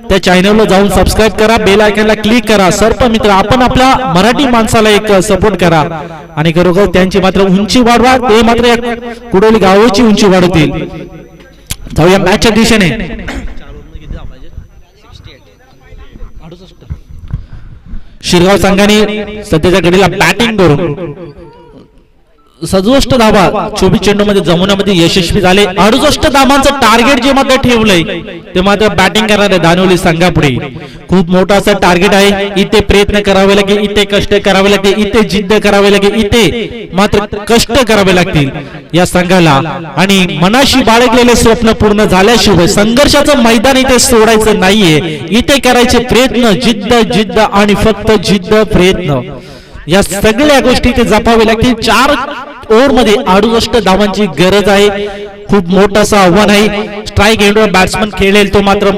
Speaker 2: त्या चॅनलला जाऊन सबस्क्राइब करा बेल आयकॉनला क्लिक करा सर्पमित्र आपण आपल्या मराठी माणसाला एक सपोर्ट करा आणि खरोखर त्यांची मात्र उंची वाढवा ते मात्र कुडोली गावाची उंची वाढवतील जाऊया मॅचच्या दिशेने शिरगाव संघाने सध्याच्या घडीला बॅटिंग करून 67 धावा 24 चेंडूमध्ये जमवण्यामध्ये यशस्वी झाले 68 धावांचं टार्गेट जे मात्र ठेवलंय ते मात्र बॅटिंग करणारे दानोली संघापुढे खूप मोठं असं टार्गेट आहे इथे प्रयत्न करावे लागेल इथे कष्ट करावे लागेल इथे जिद्द करावे लागेल इथे मात्र कष्ट करावे लागतील या संघाला आणि मनाशी बाळगलेले स्वप्न पूर्ण झाल्याशिवाय संघर्षाचं मैदान इथे सोडायचं नाहीये इथे करायचे प्रयत्न जिद्द आणि फक्त जिद्द प्रयत्न या सगळ्या गोष्टी ते जपावे लागतील 4 ओव्हर मध्ये 68 धावांची गरज आहे खूप मोठं असं आव्हान आहे स्ट्राईक एंडवर बॅट्समन खेळेल तो मात्र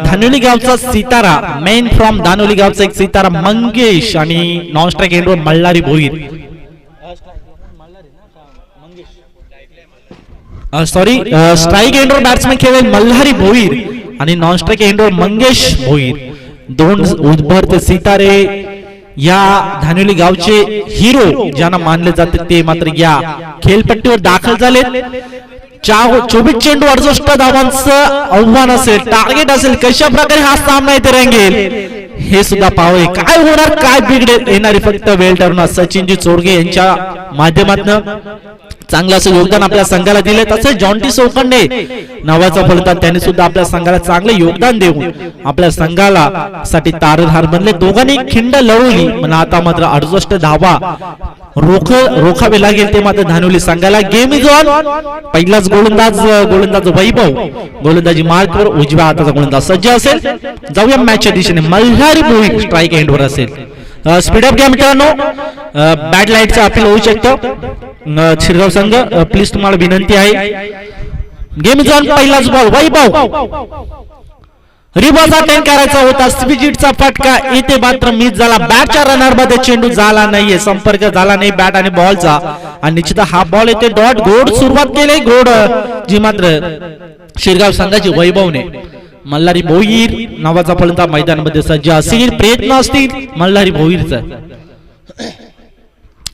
Speaker 2: धानोली गावचा सितारा मेन फ्रॉम धानोली गावचा एक सितारा मंगेश आणि नॉन स्ट्राईक एंडवर मल्हारी भोईर सॉरी स्ट्राईक एंडवर बॅट्समन खेळेल मल्हारी भोईर आणि नॉन स्ट्राईक एंडवर मंगेश भोईर दोन उद्भरते सितारे या धानोली गावचे हिरो ज्यांना मानले जाते ते मात्र या खेळपट्टीवर दाखल झाले 24 चेंडू 68 धावांचं आव्हान असेल टार्गेट असेल कशा प्रकारे हा सामना इथे रंगेल हे सुद्धा पाहावे काय होणार काय बिघडेल येणारी फक्त वेळ ठरवणार सचिनजी चोरगे यांच्या माध्यमातून चांगलं असं योगदान आपल्या संघाला दिले तसे जॉन्टी सोखंडे नावाचा फलंदाज त्यांनी सुद्धा आपल्या संघाला चांगले योगदान देऊन आपल्या संघाला साठी तारधार बनले दोघांनी खिंड लढवली पण आता मात्र 68 धावा रोखावे लागेल ते मात्र धानोली संघाला गेम इज ऑन पहिलाच गोलंदाज वैभव गोलंदाजी मार्कवर उजव्या हाताचा गोलंदाज सज्ज असेल जाऊया मॅचच्या दिशेने मल्हारी भोईर स्ट्राईक एंडवर असेल स्पीडअप घ्या मित्रांनो बॅड लाईटचं अपील होऊ शकतं शिरगाव संघ प्लीज तुम्हाला विनंती आहे गेम इज ऑन पहिलाच बॉल वैभव रिवर्स अटेंड करायचा होता स्पिजिटचा फटका इथे मात्र मिस झाला बॅटच्या रनर मध्ये चेंडू झाला नाहीये संपर्क झाला नाही बॅट आणि बॉलचा आणि निश्चित हा बॉल येते डॉट गोड सुरुवात केली गोड जी मात्र शिरगाव संघाची वैभवने मल्हारी भोईर नावाचा फलंदाज मैदानामध्ये सज्ज असेल प्रयत्न असतील मल्हारी भोईरचा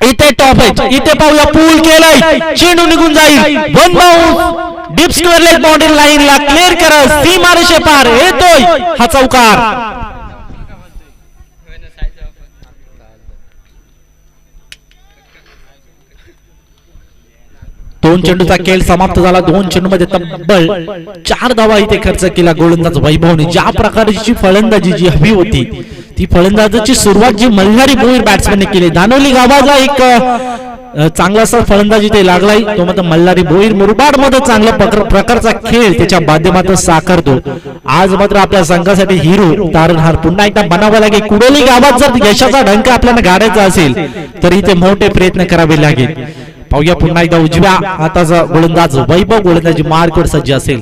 Speaker 2: इथे टॉप आहे इथे पाहूया पूल केलाय चेंडू निघून जाईल one bounce deep square leg boundary लाईनला क्लिअर करा सीमारेषे पार येतोय हा चौकार दोन चेंडूचा खेळ समाप्त झाला 2 चेंडू मध्ये तब्बल 4 धावा इथे खर्च केला गोलंदाज वैभवने ज्या प्रकारची फलंदाजी जी हवी होती ती फलंदाजीची सुरुवात जी मल्हारी भोईर बॅट्समॅनने केली धानोली गावाला एक चांगला असा फलंदाजी ते लागलाय तो मात्र मल्हारी भोईर मुरबाड मध्ये चांगल्या प्रकारचा खेळ त्याच्या माध्यमातून साकारतो आज मात्र आपल्या संघासाठी हिरो तारणहार पुन्हा एकदा बनावा लागेल कुडोली गावात जर यशाचा डंका आपल्याला गाडायचा असेल तर इथे मोठे प्रयत्न करावे लागेल पाहूया पुन्हा एकदा उजव्या हाताचा गोलंदाज वैभव गोलंदाजी मार्कवर सज्ज असेल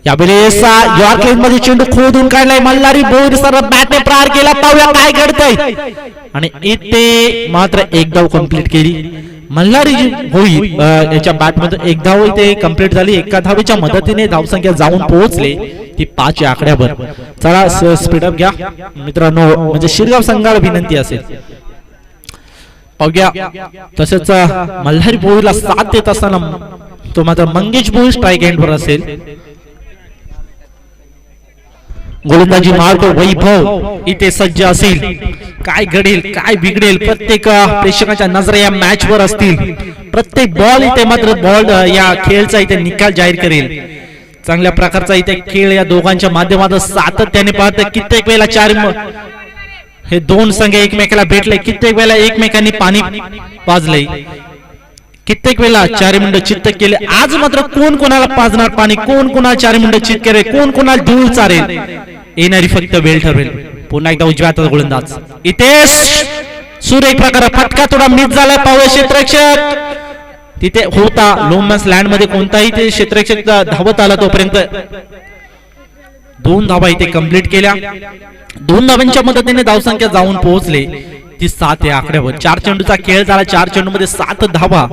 Speaker 2: यावेळेस यॉर्क लेन मध्ये चेंडू खोदून काढलाय मल्हारी भोईर सर्व बॅटने प्रहार केला पाहूया काय घडतंय आणि इथे मात्र एक धाव कंप्लीट केली मल्हारी भोईर याच्या बॅट मध्ये एक धाव इथे कंप्लीट झाली एका धावेच्या मदतीने धावसंख्या जाऊन पोहोचले ती 5 या आकड्यावर. चला स्पीडअप घ्या मित्रांनो, म्हणजे शिरगाव संघाला विनंती असेल. पाहूया तसेच मल्हारी भोईरला साथ देत असताना तो मात्र मंगेश भोईर स्ट्राईक एंडवर असेल. गोलंदाजी मार्ग वैभव इथे सज्ज असेल. काय घडेल काय बिघडेल प्रत्येक प्रेक्षकांच्या नजरा या मॅच वर असतील. प्रत्येक बॉल इथे मात्र बॉल या खेळचा इथे निकाल जाहीर करेल. चांगल्या प्रकारचा इथे खेळ या दोघांच्या माध्यमातून सातत्याने पाहत कित्येक वेळेला हे दोन संघ एकमेकाला भेटले, कित्येक वेळेला एकमेकांनी पाणी पाजले, कित्येक वेळेला 4 मिनिटं चित्त केले. आज मात्र कोण कोणाला पाजणार पाणी, कोण कोणाला 4 मिनिटं चित्त करेल, कोण कोणाला धूळ चारेल, येणारी फक्त वेळ ठरवेल. पुन्हा एकदा उजव्या हाताचा गोलंदाज इथे सुरेख प्रकार फटका थोडा मिस झाला. पाहूया क्षेत्ररक्षक तिथे होता लोमन्स लँड मध्ये, कोणताही ते क्षेत्ररक्षक धावत आला तोपर्यंत 2 धावा इथे कंप्लीट केल्या. 2 धावांच्या मदतीने धावसंख्या जाऊन पोहोचले ती 7 या आकड्यावर. 4 चेंडूचा खेळ झाला, 4 चेंडू मध्ये 7 धावा.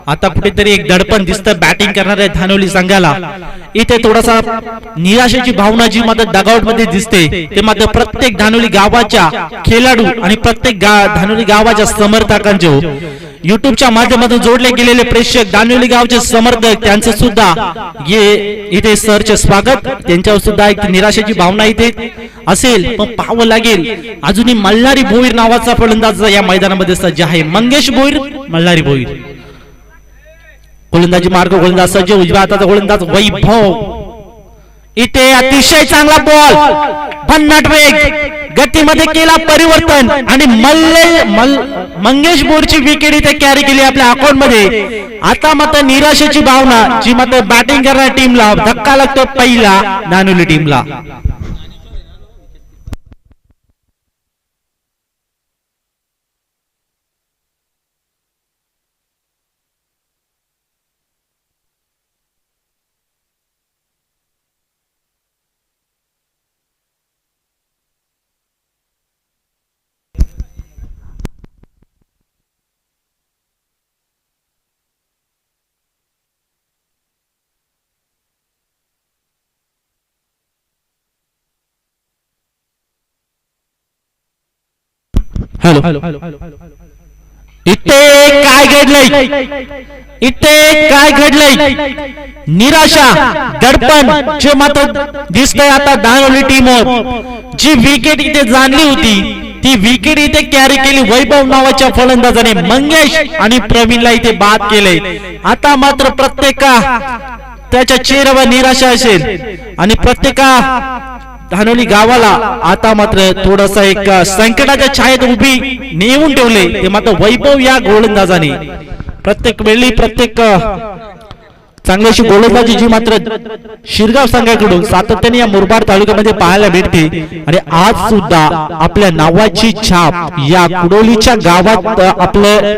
Speaker 2: आता कुठेतरी एक दडपण दिसतं बॅटिंग करणाऱ्या धानोली संघाला. इथे थोडासा निराशेची भावना जी मात्र डगआउट मध्ये दिसते, ते मात्र प्रत्येक धानोली गावाच्या खेळाडू आणि प्रत्येक धानोली गावाच्या समर्थकांचे युट्यूबच्या माध्यमातून जोडले गेलेले प्रेक्षक, दानोली गावचे समर्थक, त्यांचं सुद्धा इथे सरचे स्वागत. त्यांच्यावर सुद्धा एक निराशेची भावना इथे असेल. पण पाहावं लागेल अजूनही मल्हारी भोईर नावाचा फलंदाज या मैदानामध्ये सज्ज आहे. मंगेश भोईर, मल्हारी भोईर. गोलंदाजी मार्ग गोलंदाज सज्ज, उजव्या हाताचा गोलंदाज वैभव इथे अतिशय चांगला बॉल, भन्नाट वेग, गतीमध्ये केला परिवर्तन आणि मंगेश भोईरची विकेट इथे कॅरी केली आपल्या अकाउंट मध्ये. आता मात्र निराशेची भावना जी मात्र बॅटिंग करणाऱ्या टीमला धक्का लागतो पहिला दानोली टीमला. हॅलो, इथे काय घडलंय, इथे काय घडलंय, निराशा दडपण जे मात्र दिसतंय आता दानोली टीमवर. जी विकेट इथे जाणली होती ती विकेट इथे कॅरी केली वैभव नावाच्या फलंदाजाने. मंगेश आणि प्रवीणला इथे बाद केले. आता मात्र प्रत्येका त्याच्या चेहऱ्यावर निराशा असेल आणि प्रत्येका धानोली गावाला आता मात्र थोडासा एक संकटाच्या छायेत उभी नेऊन ठेवले ते मात्र वैभव या गोलंदाजाने. प्रत्येक वेळी प्रत्येक चांगल्याशी गोलंदाजी जी मात्र शिरगाव संघाकडून सातत्याने या मुरबाड तालुक्यामध्ये पाहायला भेटते. आणि आज सुद्धा आपल्या नावाची छाप या कुडोलीच्या गावात आपल्या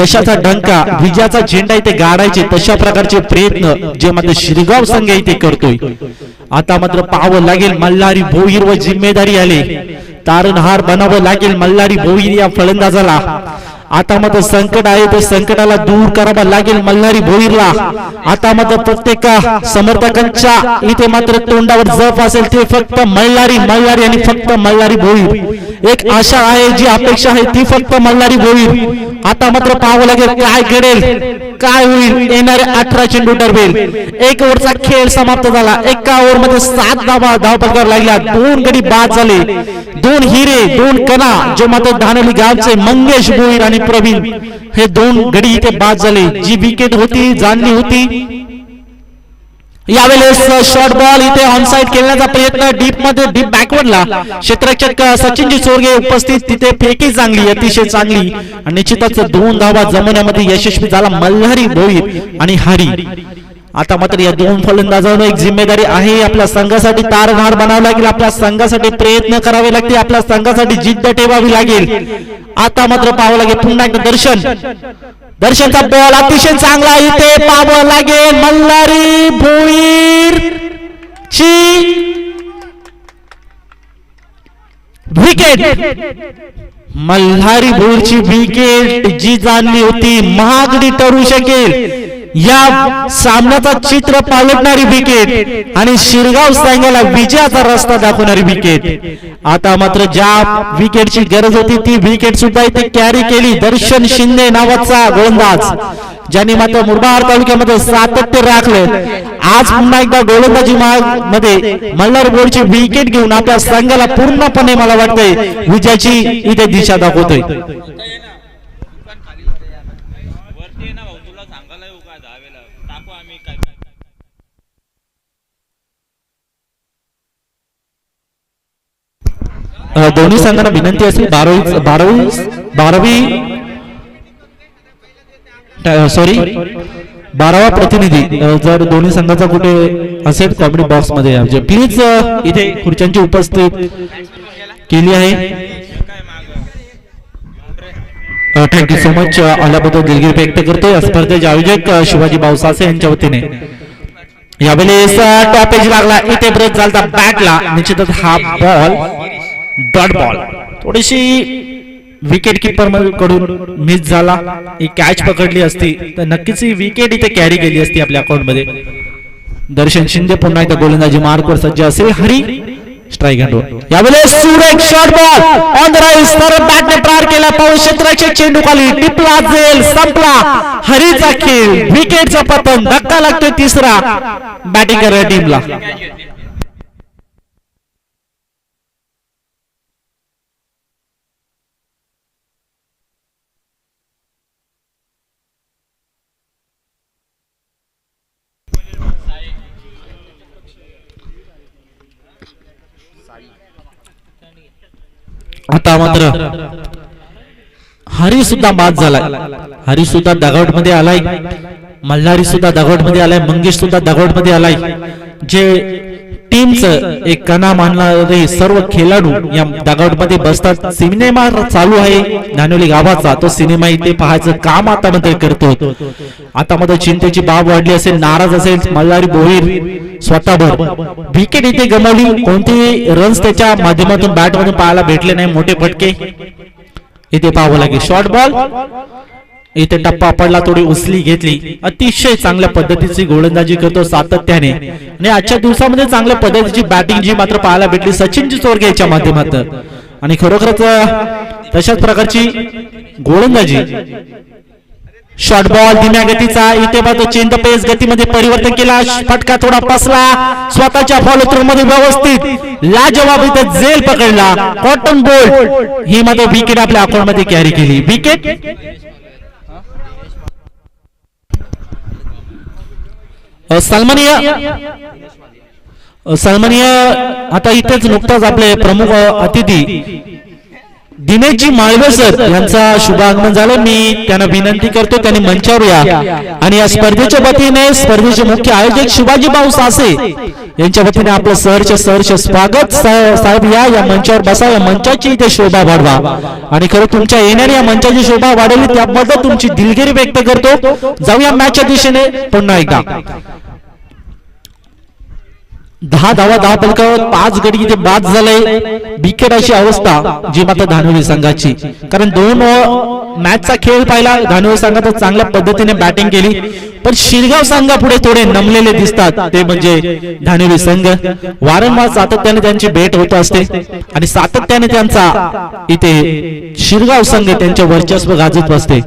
Speaker 2: यशाचा डंका, विजयाचा झेंडा इथे गाडायचे तशा प्रकारचे प्रयत्न जे मात्र शिरगाव संघ इथे करतोय. आता मात्र पाहावं लागेल मल्हारी भोईर व जिम्मेदारी आले, तारणहार बनावं लागेल मल्हारी भोईर या फलंदाजाला. आता मात्र संकट आहे ते संकटाला दूर करावं लागेल मल्हारी भोईरला. आता मात्र प्रत्येक समर्थकांच्या इथे मात्र तोंडावर जप असेल ते फक्त मल्हारी मल्हारी आणि फक्त मल्हारी भोईर. एक आशा आहे, जी अपेक्षा आहे ती फक्त मल्हारी भोईर. आता मात्र पाहावं लागेल काय घडेल काय होईल. येणारे 18 चेंडू ठरवेल. 1 ओव्हरचा खेळ समाप्त झाला. 1 ओव्हर मध्ये 7 धावा पत्कराव्या लागल्या. 2 गडी बाद झाले. 2 हिरे 2 कणा जे मात्र धानोली गावचे मंगेश भोईर आणि प्रवीण हे 2 गडी इथे बाद झाले. जी विकेट होती जाणली होती. यावेळेस शॉर्ट बॉल इथे ऑनसाइड खेळण्याचा प्रयत्न डीप मध्ये डीप बॅकवर्डला. क्षेत्ररक्षक सचिनजी चोरगे उपस्थित. तिथे फेकी चांगली अतिशय चांगली आणि निश्चितच 2 धावा जमवण्यामध्ये यशस्वी झाला मल्हारी भोईर आणि हरी. आता मात्र या 2 फलंदाजांना एक जिम्मेदारी आहे. आपल्या संघासाठी तारणहार बनावं लागेल, आपल्या संघासाठी प्रयत्न करावे लागतील, आपल्या संघासाठी जिद्द ठेवावी लागेल. आता मात्र पाहावं लागेल पुन्हा एकदा दर्शनचा बॉल अतिशय चांगला इथे पाहावं लागेल मल्हारी भोईर ची विकेट. मल्हारी भोईरची विकेट जी जाणली होती महागडी ठरू शकेल. या सामन्याचा चित्र पालटणारी विकेट आणि शिरगाव संघाला विजयाचा रस्ता दाखवणारी विकेट। आता मात्र ज्या विकेटची गरज होती ती विकेट सुद्धा इथे कॅरी केली दर्शन शिंदे नावाचा गोलंदाज, ज्यांनी मात्र मुरबाड तालुक्यामध्ये सातत्य राखले। आज पुन्हा एकदा गोलंदाजी मध्ये मल्हार बोर्डची विकेट घेऊन आपल्या संघाला पूर्णपणे मला वाटतंय विजयाची इथे दिशा दाखवतोय। दोन्ही संघांना विनंती असेल 12वा प्रतिनिधी जर दोन्ही संघाचा कुठे असेल कॉमेडी बॉक्स मध्ये प्लीज इथे खुर्च्यांची उपस्थित केली आहे। थँक्यू सो मच आल्याबद्दल दिलगिरी व्यक्त करतोय। स्पर्धेचे आयोजक शिवाजी भाऊसासे यांच्या वतीने यावेळेस टॉपेज लागला इथे ब्रेक झाला बॅटला, निश्चितच हा बॉल डॉट बॉल थोडीशी विकेट किपर कडून मिस झाला, ही कॅच पकडली असती तर नक्कीच ही विकेट इथे कॅरी केली असती आपल्या अकाउंट मध्ये। दर्शन शिंदे पुन्हा एकदा गोलंदाजी मार्कवर सज्ज असेल, हरी स्ट्राइक अँड रोल। यावेळेस सुरेख shot ball on the right सरळ बॅटने प्रहार केला, पाऊल क्षेत्राच्या चेंडू खाली टिपला झेल संपला, हरीचा खेळ विकेटचा पतन, धक्का लागतोय तिसरा बॅटिंग करणाऱ्या टीमला। आता मात्र हरी सुद्धा बाद झालाय, हरी सुद्धा दगावट मध्ये आलाय, मल्हारी सुद्धा दगावट मध्ये आलाय, मंगेश सुद्धा दगावट मध्ये आलाय। जे टीमचं एक कणा मानणारे सर्व खेळाडू या दगावट मध्ये बसतात। सिनेमा चालू आहे धानोली गावाचा, तो सिनेमा इथे पाहायचं काम आता मध्ये करतो। आता मध्ये चिंतेची बाब वाढली असेल, नाराज असेल मल्हारी भोईर स्वतःभर, विकेट इथे गमावली, कोणतेही रन्स त्याच्या माध्यमातून बॅट मधून पाहायला भेटले नाही, मोठे फटके इथे पाहावं लागेल। शॉर्ट बॉल इथे टप्पा पडला, थोडी उचली घेतली, अतिशय चांगल्या पद्धतीची गोलंदाजी करतो सातत्याने आणि आजच्या दिवसामध्ये चांगल्या पद्धतीची बॅटिंग जी मात्र पाहायला भेटली सचिनजी चोरगे याच्या माध्यमातून आणि खरोखरच तशाच प्रकारची गोलंदाजी। शॉर्ट बॉल धीम्या गतीचा, इथे मात्र चेंज पेस गतीमध्ये परिवर्तन केला, फटका थोडा पसला, स्वतःच्या फॉलो थ्रू मध्ये व्यवस्थित लाजवाब इथे झेल पकडला, कॉटन बोल्ट ही मात्र विकेट आपल्या अकाउंट मध्ये कॅरी केली। विकेट सन्माननीय आता इथेच नुकताच आपले प्रमुख अतिथी दिनेशजी माळवे सर यांचा शुभागमन झालं, मी त्यांना विनंती करतो त्यांनी मंचावर या आणि या स्पर्धेच्या वतीने स्पर्धेचे मुख्य आयोजक शिवाजी भाऊ सासे यांच्या वतीने आपलं सहर्ष स्वागत। साहेब या मंचावर बसा, या मंचाची इथे शोभा वाढवा आणि खरं तुमच्या येणाऱ्या या मंचाची शोभा वाढवली त्याबद्दल तुमची दिलगिरी व्यक्त करतो। जाऊया मॅचच्या दिशेने पुन्हा एकदा। 10 धावा 10 फलकावर 5 गडी इथे बाद झाले, विकेट अशी अवस्था जी मात्र धानोली संघाची, कारण 2 मॅचचा खेळ पाहिला धानोली संघात चांगल्या पद्धतीने बॅटिंग केली, पण शिरगाव संघापुढे थोडे नमलेले दिसतात, ते म्हणजे धानोली संघ। वारंवार सातत्याने त्यांची भेट होत असते आणि सातत्याने त्यांचा इथे शिरगाव संघ त्यांचे वर्चस्व गाजवत असते।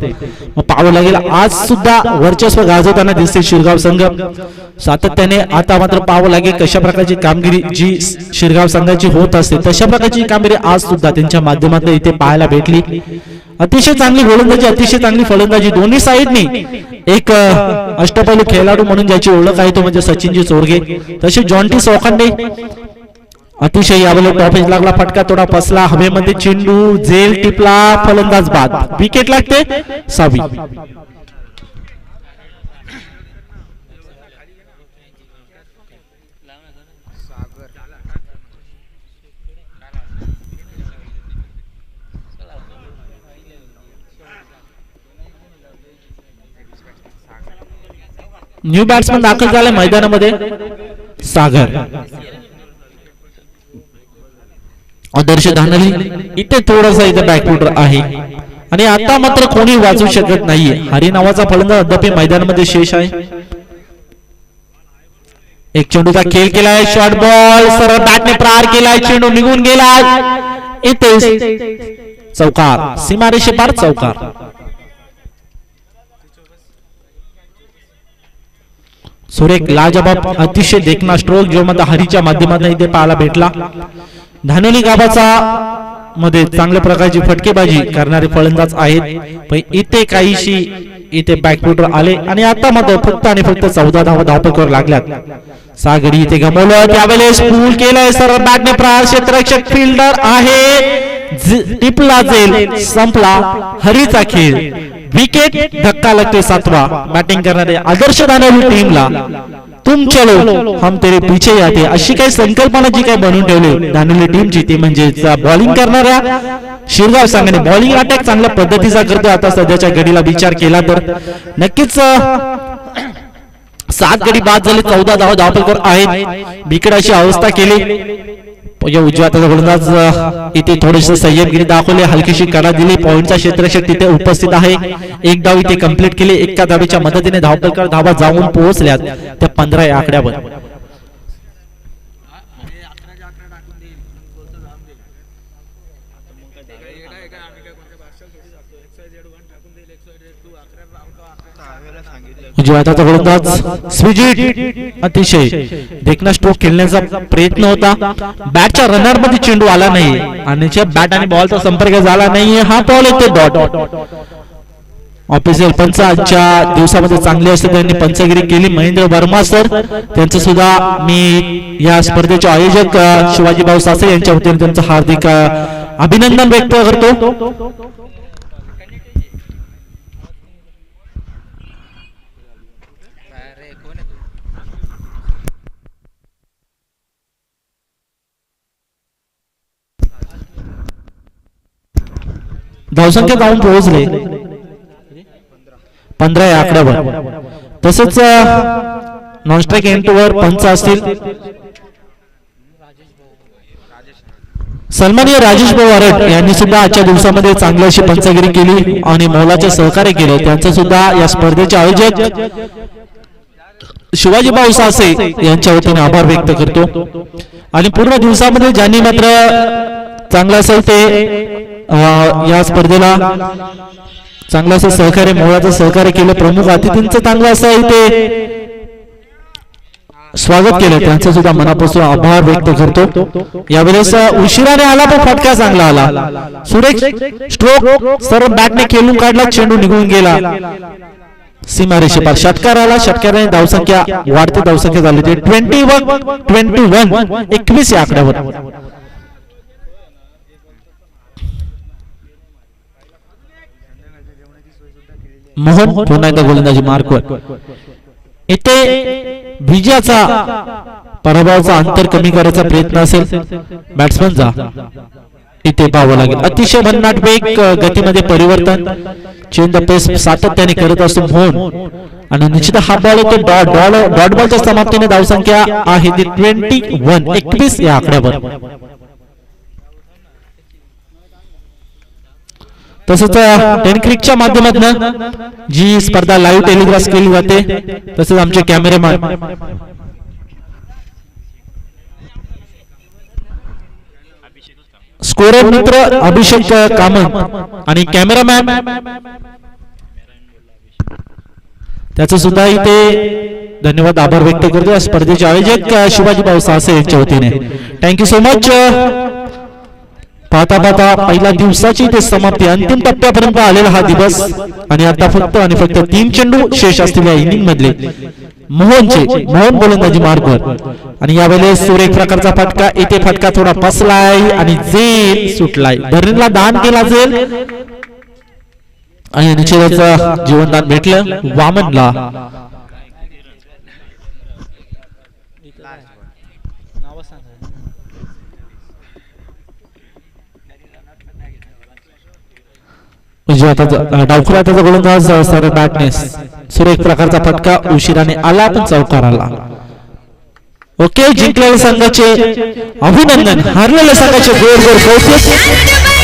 Speaker 2: मग पाहावं लागेल आज सुद्धा वर्चस्व गाजवताना दिसते शिरगाव संघ सातत्याने। आता मात्र पाहावं लागेल कशा प्रकारची कामगिरी जी शिरगाव संघाची होत असते तशा प्रकारची कामगिरी आज सुद्धा त्यांच्या माध्यमातून इथे पाहायला भेटली। अतिशय चांगली गोलंदाजी, अतिशय चांगली फलंदाजी दोन्ही साइडनी। एक अष्टपैलू खेळाडू म्हणून ज्याची ओळख आहे तो म्हणजे सचिनजी चोरगे, तसे जॉन्टी चौखंडे अतिशय यावेळेला टॉपेज लागला, फटका थोडा पसला, हवेमध्ये चेंडू झेल टिपला, फलंदाज बाद, विकेट लागते 6वी। न्यू बॅट्समन दाखल झाले मैदानामध्ये सागर। आदर्श धानोली इथे थोडासा इथे बॅकफुटर आहे आणि आता मात्र कोणी वाचू शकत नाहीये. हरी नावाचा फलंदाज अद्याप मैदानामध्ये शेष आहे. एक चेंडूचा खेळ केलाय, शॉर्ट बॉल सरळ बॅटने प्रहार केलाय, चेंडू निघून गेला. इथे चौकार, सीमारेषे पार चौकार. सुरेख लाजबाब अतिशय देखणा स्ट्रोक जो मध्ये हरीच्या माध्यमातून इथे पाहायला भेटला. धानोली गावाचा मध्ये चांगल्या प्रकारची फटकेबाजी करणारे फलंदाज आहेत, पण इथे काहीशी इथे बॅकफुटर आले आणि आता मात्र फक्त आणि फक्त 14 धावा धावपळीवर लागल्यात. 6 गडी इथे गमावलं. त्यावेळेस पूल केलाय, सरळ बॅटने प्रहार, क्षेत्ररक्षक फिल्डर आहे, टिपला जाईल, संपला हरीचा खेळ. विकेट, धक्का लगते 7वा. बॅटिंग करणारे आदर्श दानवली टीमला तुम चलो हम तेरे पीछे आते अशी काही संकल्पना जी काय बनवून ठेवली दानवली टीमची, ती म्हणजे बॉलिंग करणाऱ्या शिरगाव संघाने बॉलिंग अटॅक चांगल्या पद्धतीचा करतो. आता सध्याच्या घडीला विचार केला तर नक्कीच 7 गडी बाद झाले, 14 धावा धावपळीवर आहेत. बिकट अशी अवस्था केली. उजव्या हाताचा गोलंदाज इथे थोडेसे संयमगिरी दाखवले, हलकीशी कडा दिली. पॉइंटचा क्षेत्ररक्षक तिथे उपस्थित आहे. एक धाव इथे कंप्लीट केली. एका धावेच्या मदतीने धावपळीवर धावा जाऊन पोहोचल्यात त्या 15 या आकड्यावर. उजव्या हाताचा गोलंदाज स्विजिट अतिशय देखणा स्ट्रोक खेळण्याचा प्रयत्न होता. बॅटच्या रनर मध्ये चेंडू आला नाही आणि बॅट आणि बॉलचा संपर्क झाला नाहीये. हा बॉल येते डॉट. ऑफिशियल पंच आजच्या दिवसामध्ये चांगले असते, त्यांनी पंचगिरी केली. महेंद्र वर्मा सर त्यांचं सुद्धा मी या स्पर्धेचे आयोजक शिवाजी भाऊ सासे यांच्या वतीने त्यांचं हार्दिक अभिनंदन व्यक्त करतो. धावसंख्या जाऊन पोहोचले 15 या आकड्यावर. तसंच नॉन स्ट्राईक एंडवर पंच असतील सन्माननीय राजेश भाऊ आरट यांनी सुद्धा आजच्या दिवसामध्ये चांगली अशी पंचगिरी केली आणि मोलाचे सहकार्य केले. त्यांचं सुद्धा या स्पर्धेचे आयोजक शिवाजी भाऊ सासे यांच्या वतीने आभार व्यक्त करतो. आणि पूर्ण दिवसामध्ये ज्यांनी मात्र चांगलं असेल ते या स्पर्धेला चांगलं असं सहकार्य, मोलाचं सहकार्य केलं. प्रमुख अतिथींचं चांगलं असं इथे स्वागत केलं, त्यांचं सुद्धा मनापासून आभार व्यक्त करतो. यावेळेस उशिराने आला पण फटका चांगला आला. सुरेख स्ट्रोक सर्व बॅटने खेळून काढला, चेंडू निघून गेला सीमारेषेपार. षटकार आला, षटकाराने धावसंख्या वाढते, धावसंख्या झाली ते 21 या आकड्यावर. मोहन पुन्हा एकदा गोलंदाजी मार्कवर. इथे विजयाचा पराभवाचा अंतर कमी करायचा प्रयत्न असेल बॅट्समनचा, इथे पाहावं लागेल. अतिशय भन्नाट वेग, गतीमध्ये परिवर्तन, चेंज द पेस सातत्याने करत असतो मोहन. आणि निश्चित हा बॉल होतो डॉट बॉलच्या समाप्तीने धावसंख्या आहे ती 21 या आकड्यावर. तसंच टेनक्रिकच्या माध्यमातून जी स्पर्धा लाईव्ह टेलिकास्ट केली जाते, तसंच आमचे कॅमेरामॅन स्कोरर मित्र अभिषेक कामत आणि कॅमेरामॅन त्याचं सुद्धा इथे धन्यवाद, आभार व्यक्त करतो. या स्पर्धेचे आयोजक शिवाजी भाऊ सासे यांच्या वतीने थँक्यू सो मच. पाहता पाहता पहिल्या दिवसाची ते समाप्ती, अंतिम टप्प्यापर्यंत आलेला हा दिवस. आणि आता फक्त आणि फक्त 3 चेंडू शेष असलेल्या इनिंग मधले मोहन गोलंदाजी मार्गवर. आणि यावेळेस सुरेख प्रकारचा फटका, इथे फटका थोडा फसलाय आणि जेल सुटलाय. धरणीला दान केला जेल आणि निश्चितच जीवनदान भेटलं वामनला. डावखुरा त्याचा गोलंदाज सर बॅटनेस, सुरेख प्रकारचा फटका उशिराने आला पण चौकार आला. ओके, जिंकलेल्या संघाचे अभिनंदन, हारलेल्या संघाचे गोड गोड कौतुक.